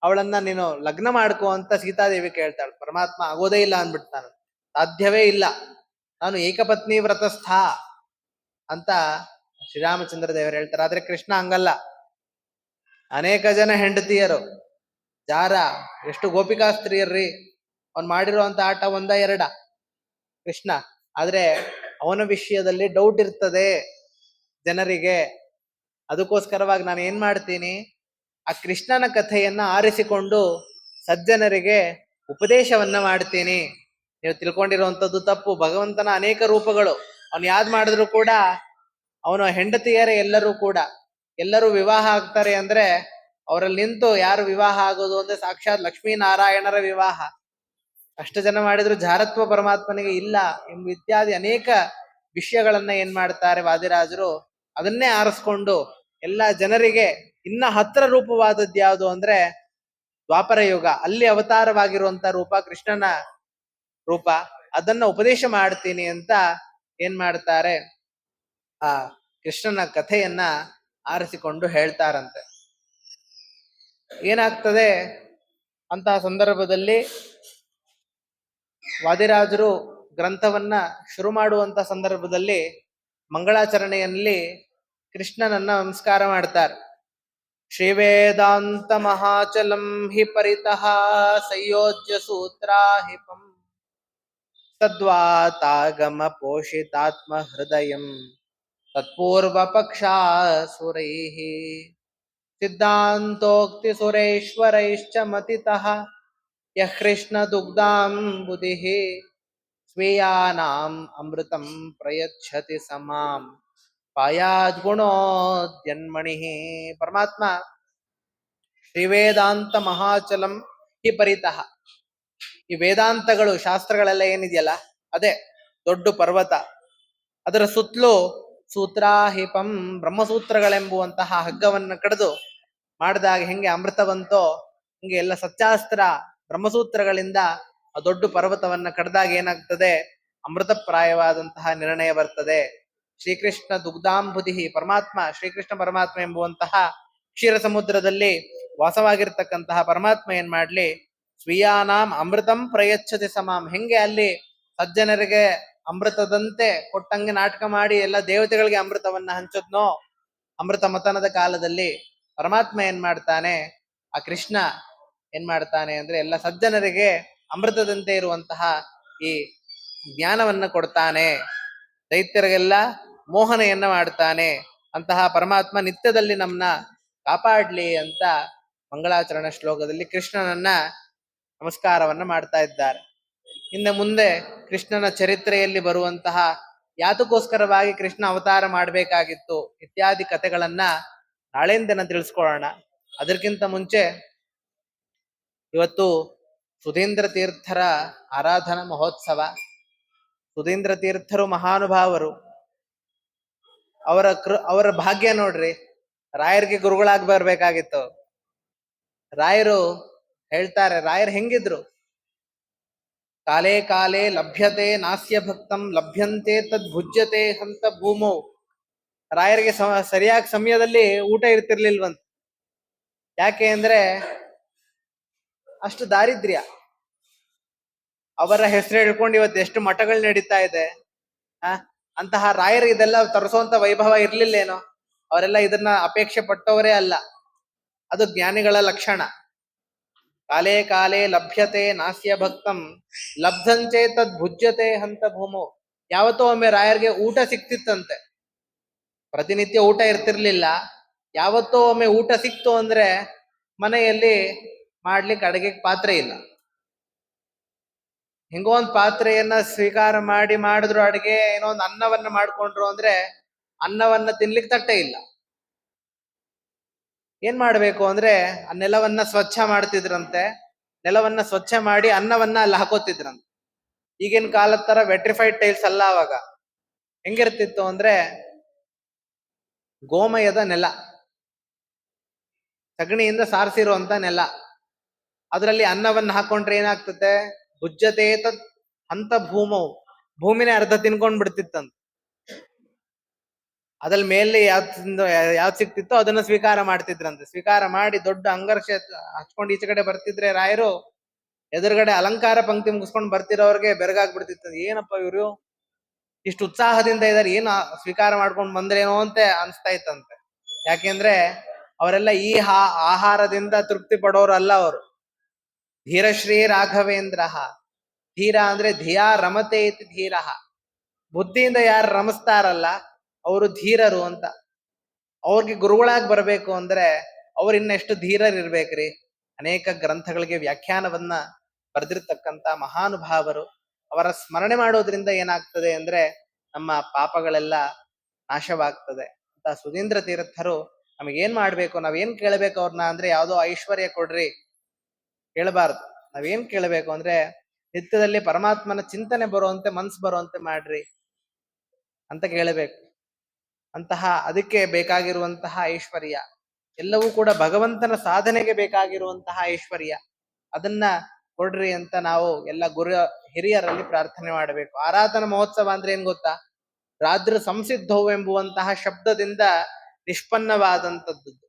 [SPEAKER 1] ಅವಳನ್ನ ನೀನು ಲಗ್ನ ಮಾಡ್ಕೋ ಅಂತ ಸೀತಾದೇವಿ ಕೇಳ್ತಾಳೆ. ಪರಮಾತ್ಮ ಆಗೋದೇ ಇಲ್ಲ ಅಂದ್ಬಿಡ್ತಾನ, ಸಾಧ್ಯವೇ ಇಲ್ಲ, ನಾನು ಏಕಪತ್ನಿ ವ್ರತಸ್ಥ ಅಂತ ಶ್ರೀರಾಮಚಂದ್ರ ದೇವರು ಹೇಳ್ತಾರೆ. ಆದ್ರೆ ಕೃಷ್ಣ ಹಂಗಲ್ಲ, ಅನೇಕ ಜನ ಹೆಂಡತಿಯರು, ಜಾರ, ಎಷ್ಟು ಗೋಪಿಕಾ ಸ್ತ್ರೀಯರ್ರಿ. ಅವನ್ ಮಾಡಿರುವಂತ ಆಟ ಒಂದ ಎರಡ ಕೃಷ್ಣ. ಆದ್ರೆ ಅವನ ವಿಷಯದಲ್ಲಿ ಡೌಟ್ ಇರ್ತದೆ ಜನರಿಗೆ. ಅದಕ್ಕೋಸ್ಕರವಾಗಿ ನಾನು ಏನ್ ಮಾಡ್ತೀನಿ, ಆ ಕೃಷ್ಣನ ಕಥೆಯನ್ನ ಆರಿಸಿಕೊಂಡು ಸಜ್ಜನರಿಗೆ ಉಪದೇಶವನ್ನ ಮಾಡ್ತೀನಿ. ನೀವು ತಿಳ್ಕೊಂಡಿರುವಂತದ್ದು ತಪ್ಪು. ಭಗವಂತನ ಅನೇಕ ರೂಪಗಳು, ಅವನು ಯಾವ್ದು ಮಾಡಿದ್ರು ಕೂಡ ಅವನ ಹೆಂಡತಿಯರೇ ಎಲ್ಲರೂ ವಿವಾಹ ಆಗ್ತಾರೆ ಅಂದ್ರೆ ಅವರಲ್ಲಿ ನಿಂತು ಯಾರು ವಿವಾಹ ಆಗೋದು ಅಂದ್ರೆ ಸಾಕ್ಷಾತ್ ಲಕ್ಷ್ಮೀನಾರಾಯಣರ ವಿವಾಹ. ಅಷ್ಟು ಜನ ಮಾಡಿದ್ರು ಜಾರತ್ವ ಪರಮಾತ್ಮನಿಗೆ ಇಲ್ಲ ಎಂಬ ಇತ್ಯಾದಿ ಅನೇಕ ವಿಷಯಗಳನ್ನ ಏನ್ ಮಾಡ್ತಾರೆ ವಾದಿರಾಜರು, ಅದನ್ನೇ ಆರಿಸ್ಕೊಂಡು ಎಲ್ಲ ಜನರಿಗೆ ಇನ್ನ ಹತ್ರ ರೂಪವಾದದ್ದು ಯಾವುದು ಅಂದ್ರೆ ದ್ವಾಪರ ಯುಗ, ಅಲ್ಲಿ ಅವತಾರವಾಗಿರುವಂತ ರೂಪ ಕೃಷ್ಣನ ರೂಪ. ಅದನ್ನ ಉಪದೇಶ ಮಾಡ್ತೀನಿ ಅಂತ ಏನ್ ಮಾಡ್ತಾರೆ, ಆ ಕೃಷ್ಣನ ಕಥೆಯನ್ನ ಆರಿಸಿಕೊಂಡು ಹೇಳ್ತಾರಂತೆ. ಏನಾಗ್ತದೆ ಅಂತಹ ಸಂದರ್ಭದಲ್ಲಿ ವಾದಿರಾಜರು ಗ್ರಂಥವನ್ನ ಶುರು ಮಾಡುವಂತ ಸಂದರ್ಭದಲ್ಲಿ ಮಂಗಳಾಚರಣೆಯಲ್ಲಿ ಕೃಷ್ಣನನ್ನ ನಮಸ್ಕಾರ ಮಾಡ್ತಾರೆ. ಶ್ರೀ ವೇದಾಂತ ಮಹಾಚಲಂ ಹಿ ಪರಿತಃ ಸಂಯೋಜ್ಯ ಸೂತ್ರಾಹಿಪಂ ತದ್ವಾತಾಗಮ ಪೋಷಿತಾತ್ಮ ಹೃದಯಂ ತತ್ಪೂರ್ವ ಪಕ್ಷಾಸುರೈಃ ಸಿದ್ಧಾಂತೋಕ್ತಿ ಸುರೇಶ್ವರೈಶ್ಚ ಮತಿತಃ ಯಃ ಕೃಷ್ಣ ದುಗ್ಧಾಂಬುಧಿಃ ಸ್ವೇಯಾನಾಂ ಅಮೃತಂ ಪ್ರಯಚ್ಛತಿ ಸಮಾಂ ಪಾಯಾದ್ ಗುಣೋದ್ಯನ್ಮಣಿ. ಪರಮಾತ್ಮ ಶ್ರೀವೇದಾಂತ ಮಹಾಚಲಂ ಹಿ ಪರಿತಃ. ಈ ವೇದಾಂತಗಳು ಶಾಸ್ತ್ರಗಳೆಲ್ಲ ಏನಿದೆಯಲ್ಲ ಅದೇ ದೊಡ್ಡ ಪರ್ವತ. ಅದರ ಸುತ್ತಲೂ ಸೂತ್ರಾಹಿಪಂ ಬ್ರಹ್ಮಸೂತ್ರಗಳೆಂಬುವಂತಹ ಹಗ್ಗವನ್ನು ಕಡಿದು ಮಾಡಿದಾಗ ಹೆಂಗೆ ಅಮೃತ ಬಂತೋ ಹಿಂಗೆ ಎಲ್ಲ ಸತ್ಯಾಸ್ತ್ರ ಬ್ರಹ್ಮಸೂತ್ರಗಳಿಂದ ಆ ದೊಡ್ಡ ಪರ್ವತವನ್ನ ಕಡ್ದಾಗ ಏನಾಗ್ತದೆ, ಅಮೃತಪ್ರಾಯವಾದಂತಹ ನಿರ್ಣಯ ಬರ್ತದೆ. ಶ್ರೀಕೃಷ್ಣ ದುಗ್ಧಾಂಬುಧಿ, ಪರಮಾತ್ಮ ಶ್ರೀಕೃಷ್ಣ ಪರಮಾತ್ಮ ಎಂಬುವಂತಹ ಕ್ಷೀರ ಸಮುದ್ರದಲ್ಲಿ ವಾಸವಾಗಿರ್ತಕ್ಕಂತಹ ಪರಮಾತ್ಮ ಏನ್ ಮಾಡ್ಲಿ, ಸ್ವೀಯಾನಾಂ ಅಮೃತಂ ಪ್ರಯಚ್ಛತಿ ಸಮಾಂ. ಹೆಂಗೆ ಅಲ್ಲಿ ಸಜ್ಜನರಿಗೆ ಅಮೃತದಂತೆ ಕೊಟ್ಟಂಗೆ ನಾಟಕ ಮಾಡಿ ಎಲ್ಲ ದೇವತೆಗಳಿಗೆ ಅಮೃತವನ್ನ ಹಂಚದ್ನೋ, ಅಮೃತ ಮತನದ ಕಾಲದಲ್ಲಿ ಪರಮಾತ್ಮ ಏನ್ ಮಾಡ್ತಾನೆ, ಆ ಕೃಷ್ಣ ಏನ್ ಮಾಡ್ತಾನೆ ಅಂದ್ರೆ ಎಲ್ಲ ಸಜ್ಜನರಿಗೆ ಅಮೃತದಂತೆ ಇರುವಂತಹ ಈ ಜ್ಞಾನವನ್ನ ಕೊಡ್ತಾನೆ, ದೈತ್ಯರಿಗೆಲ್ಲ ಮೋಹನೆಯನ್ನ ಮಾಡ್ತಾನೆ. ಅಂತಹ ಪರಮಾತ್ಮ ನಿತ್ಯದಲ್ಲಿ ನಮ್ಮನ್ನ ಕಾಪಾಡ್ಲಿ ಅಂತ ಮಂಗಳಾಚರಣ ಶ್ಲೋಕದಲ್ಲಿ ಕೃಷ್ಣನನ್ನ ನಮಸ್ಕಾರವನ್ನ ಮಾಡ್ತಾ ಇದ್ದಾರೆ. ಇನ್ನು ಮುಂದೆ ಕೃಷ್ಣನ ಚರಿತ್ರೆಯಲ್ಲಿ ಬರುವಂತಹ ಯಾತಕ್ಕೋಸ್ಕರವಾಗಿ ಕೃಷ್ಣ ಅವತಾರ ಮಾಡಬೇಕಾಗಿತ್ತು ಇತ್ಯಾದಿ ಕಥೆಗಳನ್ನ ನಾಳೆಯ ದಿನ ತಿಳಿಸ್ಕೊಳ್ಳೋಣ. ಅದಕ್ಕಿಂತ ಮುಂಚೆ ಇವತ್ತು ಸುಧೀಂದ್ರ ತೀರ್ಥರ ಆರಾಧನಾ ಮಹೋತ್ಸವ. ಸುಧೀಂದ್ರ ತೀರ್ಥರು ಮಹಾನುಭಾವರು. ಅವರ ಭಾಗ್ಯ ನೋಡ್ರಿ, ರಾಯರಿಗೆ ಗುರುಗಳಾಗಿ ಬರ್ಬೇಕಾಗಿತ್ತು. ರಾಯರು ಹೇಳ್ತಾರೆ, ರಾಯರು ಹೆಂಗಿದ್ರು, ಕಾಲೇ ಕಾಲೇ ಲಭ್ಯತೆ ನಾಸ್ಯ ಭಕ್ತಂ ಲಭ್ಯಂತೆ ತದ್ ಭುಜ್ಯತೆ ಹಂತ ಭೂಮೌ. ರಾಯರಿಗೆ ಸರಿಯಾಗಿ ಸಮಯದಲ್ಲಿ ಊಟ ಇರ್ತಿರ್ಲಿಲ್ವಂತ. ಯಾಕೆ ಅಂದ್ರೆ ಅಷ್ಟು ದಾರಿದ್ರ್ಯ. ಅವರ ಹೆಸರು ಹೇಳ್ಕೊಂಡು ಇವತ್ತು ಎಷ್ಟು ಮಠಗಳು ನಡೀತಾ ಇದೆ. ಅಂತಹ ರಾಯರು ಇದೆಲ್ಲ ತರಿಸುವಂತ ವೈಭವ ಇರ್ಲಿಲ್ಲೇನೋ. ಅವರೆಲ್ಲ ಇದನ್ನ ಅಪೇಕ್ಷೆ ಪಟ್ಟವರೇ ಅಲ್ಲ. ಅದು ಜ್ಞಾನಿಗಳ ಲಕ್ಷಣ. ಕಾಲೇ ಕಾಲೇ ಲಭ್ಯತೆ ನಾಸ್ಯ ಭಕ್ತಂ ಲಬ್ಧಂಚೇ ತದ್ ಭುಜ್ಯತೆ ಹಂತ ಭೂಮೋ. ಯಾವತ್ತೋ ಒಮ್ಮೆ ರಾಯರ್ಗೆ ಊಟ ಸಿಕ್ತಿತ್ತಂತೆ. ಪ್ರತಿನಿತ್ಯ ಊಟ ಇರ್ತಿರ್ಲಿಲ್ಲ. ಯಾವತ್ತೋ ಒಮ್ಮೆ ಊಟ ಸಿಕ್ತು ಅಂದ್ರೆ ಮನೆಯಲ್ಲಿ ಮಾಡ್ಲಿಕ್ಕೆ ಅಡಿಗೆ ಪಾತ್ರೆ ಇಲ್ಲ. ಹಿಂಗೋ ಒಂದ್ ಪಾತ್ರೆಯನ್ನ ಸ್ವೀಕಾರ ಮಾಡಿ ಮಾಡಿದ್ರು ಅಡಿಗೆ, ಏನೋ ಒಂದು ಅನ್ನವನ್ನ ಮಾಡ್ಕೊಂಡ್ರು ಅಂದ್ರೆ ಅನ್ನವನ್ನ ತಿನ್ಲಿಕ್ಕೆ ತಟ್ಟೆ ಇಲ್ಲ. ಏನ್ ಮಾಡ್ಬೇಕು ಅಂದ್ರೆ ಆ ನೆಲವನ್ನ ಸ್ವಚ್ಛ ಮಾಡ್ತಿದ್ರಂತೆ. ನೆಲವನ್ನ ಸ್ವಚ್ಛ ಮಾಡಿ ಅನ್ನವನ್ನ ಅಲ್ಲಿ ಹಾಕೋತಿದ್ರಂತೆ. ಈಗಿನ ಕಾಲದ ತರ ವೆಟ್ರಿಫೈಡ್ ಟೈಲ್ಸ್ ಅಲ್ಲ. ಅವಾಗ ಹೆಂಗಿರ್ತಿತ್ತು ಅಂದ್ರೆ ಗೋಮಯದ ನೆಲ, ಸಗಣಿಯಿಂದ ಸಾರಿಸಿರುವಂತ ನೆಲ. ಅದರಲ್ಲಿ ಅನ್ನವನ್ನ ಹಾಕೊಂಡ್ರೆ ಏನಾಗ್ತದೆ, ಭುಜ್ಯತೆ ತತ್ ಹಂತ ಭೂಮೌ, ಭೂಮಿನೇ ಅರ್ಧ ತಿನ್ಕೊಂಡ್ ಬಿಡ್ತಿತ್ತಂತ. ಅದ್ರಲ್ಲಿ ಮೇಲೆ ಯಾವ್ದು ಸಿಕ್ತಿತ್ತೋ ಅದನ್ನ ಸ್ವೀಕಾರ ಮಾಡ್ತಿದ್ರಂತೆ. ಸ್ವೀಕಾರ ಮಾಡಿ ದೊಡ್ಡ ಅಂಗರ್ಷ ಹಚ್ಕೊಂಡು ಈಚೆ ಕಡೆ ಬರ್ತಿದ್ರೆ ರಾಯರು, ಎದುರುಗಡೆ ಅಲಂಕಾರ ಪಂಕ್ತಿ ಮುಗಿಸ್ಕೊಂಡು ಬರ್ತಿರೋರ್ಗೆ ಬೆರಗಾಗ್ಬಿಡ್ತಿತ್ತು. ಏನಪ್ಪ ಇವ್ರು ಇಷ್ಟು ಉತ್ಸಾಹದಿಂದ ಇದಾರೆ, ಏನು ಸ್ವೀಕಾರ ಮಾಡ್ಕೊಂಡು ಬಂದ್ರೇನೋ ಅಂತ ಅನ್ಸ್ತಾ ಇತ್ತಂತೆ. ಯಾಕೆಂದ್ರೆ ಅವರೆಲ್ಲ ಈ ಆಹಾರದಿಂದ ತೃಪ್ತಿ ಪಡೋರು ಅಲ್ಲ. ಅವರು ಧೀರಶ್ರೀ ರಾಘವೇಂದ್ರ. ಧೀರ ಅಂದ್ರೆ ಧಿಯಾ ರಮತೆ ಇತಿ ಧೀರ. ಬುದ್ಧಿಯಿಂದ ಯಾರು ರಮಿಸ್ತಾರಲ್ಲ ಅವರು ಧೀರರು ಅಂತ. ಅವ್ರಿಗೆ ಗುರುಗಳಾಗಿ ಬರ್ಬೇಕು ಅಂದ್ರೆ ಅವ್ರು ಇನ್ನೆಷ್ಟು ಧೀರರಿರ್ಬೇಕ್ರಿ. ಅನೇಕ ಗ್ರಂಥಗಳಿಗೆ ವ್ಯಾಖ್ಯಾನವನ್ನ ಬರೆದಿರ್ತಕ್ಕಂತ ಮಹಾನುಭಾವರು. ಅವರ ಸ್ಮರಣೆ ಮಾಡೋದ್ರಿಂದ ಏನಾಗ್ತದೆ ಅಂದ್ರೆ ನಮ್ಮ ಪಾಪಗಳೆಲ್ಲ ನಾಶವಾಗ್ತದೆ ಅಂತ. ಸುಧೀಂದ್ರ ತೀರ್ಥರು ನಮಗೇನ್ ಮಾಡ್ಬೇಕು, ನಾವೇನ್ ಕೇಳಬೇಕು ಅವ್ರನ್ನ ಅಂದ್ರೆ, ಯಾವ್ದೋ ಐಶ್ವರ್ಯ ಕೊಡ್ರಿ ಕೇಳಬಾರ್ದು. ನಾವೇನ್ ಕೇಳಬೇಕು ಅಂದ್ರೆ ನಿತ್ಯದಲ್ಲಿ ಪರಮಾತ್ಮನ ಚಿಂತನೆ ಬರುವಂತೆ, ಮನ್ಸು ಬರುವಂತೆ ಮಾಡ್ರಿ ಅಂತ ಕೇಳಬೇಕು. ಅಂತಹ ಅದಕ್ಕೆ ಬೇಕಾಗಿರುವಂತಹ ಐಶ್ವರ್ಯ ಎಲ್ಲವೂ ಕೂಡ ಭಗವಂತನ ಸಾಧನೆಗೆ ಬೇಕಾಗಿರುವಂತಹ ಐಶ್ವರ್ಯ. ಅದನ್ನ ಕೊಡ್ರಿ ಅಂತ ನಾವು ಎಲ್ಲ ಹಿರಿಯರಲ್ಲಿ ಪ್ರಾರ್ಥನೆ ಮಾಡಬೇಕು. ಆರಾಧನಾ ಮಹೋತ್ಸವ ಅಂದ್ರೆ ಏನ್ ಗೊತ್ತಾ, ರಾದ್ರ ಸಂಸಿದ್ಧವು ಎಂಬುವಂತಹ ಶಬ್ದದಿಂದ ನಿಷ್ಪನ್ನವಾದಂಥದ್ದು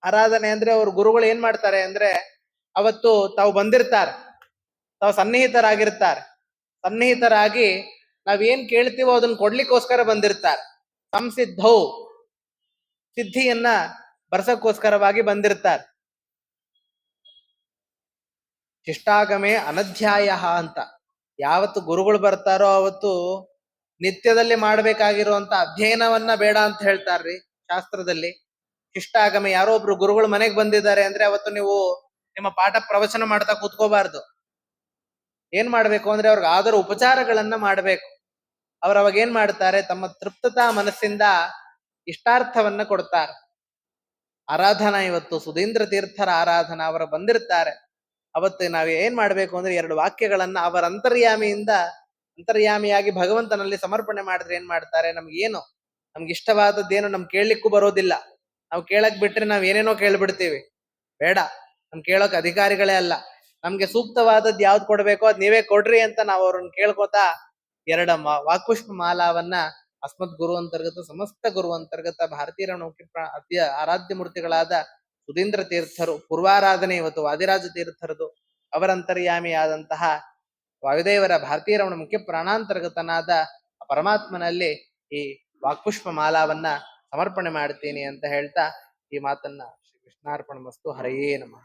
[SPEAKER 1] ಆರಾಧನೆ. ಅಂದ್ರೆ ಅವ್ರ ಗುರುಗಳು ಏನ್ ಮಾಡ್ತಾರೆ ಅಂದ್ರೆ, ಅವತ್ತು ತಾವು ಬಂದಿರ್ತಾರೆ, ತಾವು ಸನ್ನಿಹಿತರಾಗಿ ನಾವೇನ್ ಕೇಳ್ತೀವೋ ಅದನ್ನ ಕೊಡ್ಲಿಕ್ಕೋಸ್ಕರ ಬಂದಿರ್ತಾರೆ. ಸಂಸಿದ್ಧೌ, ಸಿದ್ಧಿಯನ್ನ ಬರ್ಸಕ್ಕೋಸ್ಕರವಾಗಿ ಬಂದಿರ್ತಾರೆ. ಶಿಷ್ಟಾಗಮೆ ಅನಧ್ಯಾಯ ಅಂತ. ಯಾವತ್ತು ಗುರುಗಳು ಬರ್ತಾರೋ ಅವತ್ತು ನಿತ್ಯದಲ್ಲಿ ಮಾಡ್ಬೇಕಾಗಿರುವಂತ ಅಧ್ಯಯನವನ್ನ ಬೇಡ ಅಂತ ಹೇಳ್ತಾರ್ರಿ ಶಾಸ್ತ್ರದಲ್ಲಿ. ಶಿಷ್ಟಾಗಮೆ, ಯಾರೋ ಒಬ್ರು ಗುರುಗಳು ಮನೆಗೆ ಬಂದಿದ್ದಾರೆ ಅಂದ್ರೆ ಅವತ್ತು ನೀವು ನಿಮ್ಮ ಪಾಠ ಪ್ರವಚನ ಮಾಡ್ತಾ ಕೂತ್ಕೋಬಾರ್ದು. ಏನ್ ಮಾಡ್ಬೇಕು ಅಂದ್ರೆ ಅವ್ರಿಗೆ ಆದರ ಉಪಚಾರಗಳನ್ನ ಮಾಡ್ಬೇಕು. ಅವಾಗ ಏನ್ ಮಾಡ್ತಾರೆ, ತಮ್ಮ ತೃಪ್ತತಾ ಮನಸ್ಸಿಂದ ಇಷ್ಟಾರ್ಥವನ್ನ ಕೊಡ್ತಾರೆ. ಆರಾಧನಾ ಇವತ್ತು ಸುಧೀಂದ್ರ ತೀರ್ಥರ ಆರಾಧನಾ, ಅವರು ಬಂದಿರ್ತಾರೆ. ಅವತ್ತು ನಾವು ಏನ್ ಮಾಡ್ಬೇಕು ಅಂದ್ರೆ 2 ವಾಕ್ಯಗಳನ್ನ ಅವರ ಅಂತರ್ಯಾಮಿಯಾಗಿ ಭಗವಂತನಲ್ಲಿ ಸಮರ್ಪಣೆ ಮಾಡಿದ್ರೆ ಏನ್ ಮಾಡ್ತಾರೆ, ನಮ್ಗೆ ಇಷ್ಟವಾದದ್ದೇನು ನಮ್ ಕೇಳಲಿಕ್ಕೂ ಬರೋದಿಲ್ಲ. ನಾವು ಕೇಳಕ್ ಬಿಟ್ರೆ ನಾವ್ ಏನೇನೋ ಕೇಳ್ಬಿಡ್ತೀವಿ. ಬೇಡ, ನಮ್ ಕೇಳೋಕ್ ಅಧಿಕಾರಿಗಳೇ ಅಲ್ಲ. ನಮ್ಗೆ ಸೂಕ್ತವಾದದ್ದು ಯಾವ್ದು ಕೊಡ್ಬೇಕೋ ಅದ್ ನೀವೇ ಕೊಡ್ರಿ ಅಂತ ನಾವು ಅವ್ರನ್ನ ಕೇಳ್ಕೊತಾ ವಾಕ್ಪುಷ್ಪ ಮಾಲಾವನ್ನ ಅಸ್ಮದ್ ಗುರು ಅಂತರ್ಗತ ಸಮಸ್ತ ಗುರು ಅಂತರ್ಗತ ಭಾರತೀಯ ಅತ್ಯ ಆರಾಧ್ಯ ಮೂರ್ತಿಗಳಾದ ಸುಧೀಂದ್ರ ತೀರ್ಥರು ಪೂರ್ವಾರಾಧನೆ ಇವತ್ತು ವಾದಿರಾಜ ತೀರ್ಥರದು, ಅವರಂತರ್ಯಾಮಿಯಾದಂತಹ ವಾಯುದೇವರ ಭಾರತೀಯರವಣ ಮುಖ್ಯ ಪ್ರಾಣಾಂತರ್ಗತನಾದ ಪರಮಾತ್ಮನಲ್ಲಿ ಈ ವಾಕ್ಪುಷ್ಪ ಮಾಲಾವನ್ನ ಸಮರ್ಪಣೆ ಮಾಡ್ತೀನಿ ಅಂತ ಹೇಳ್ತಾ ಈ ಮಾತನ್ನ ಶ್ರೀ ಕೃಷ್ಣಾರ್ಪಣ ಮಸ್ತು. ಹರಯೇ ನಮಃ.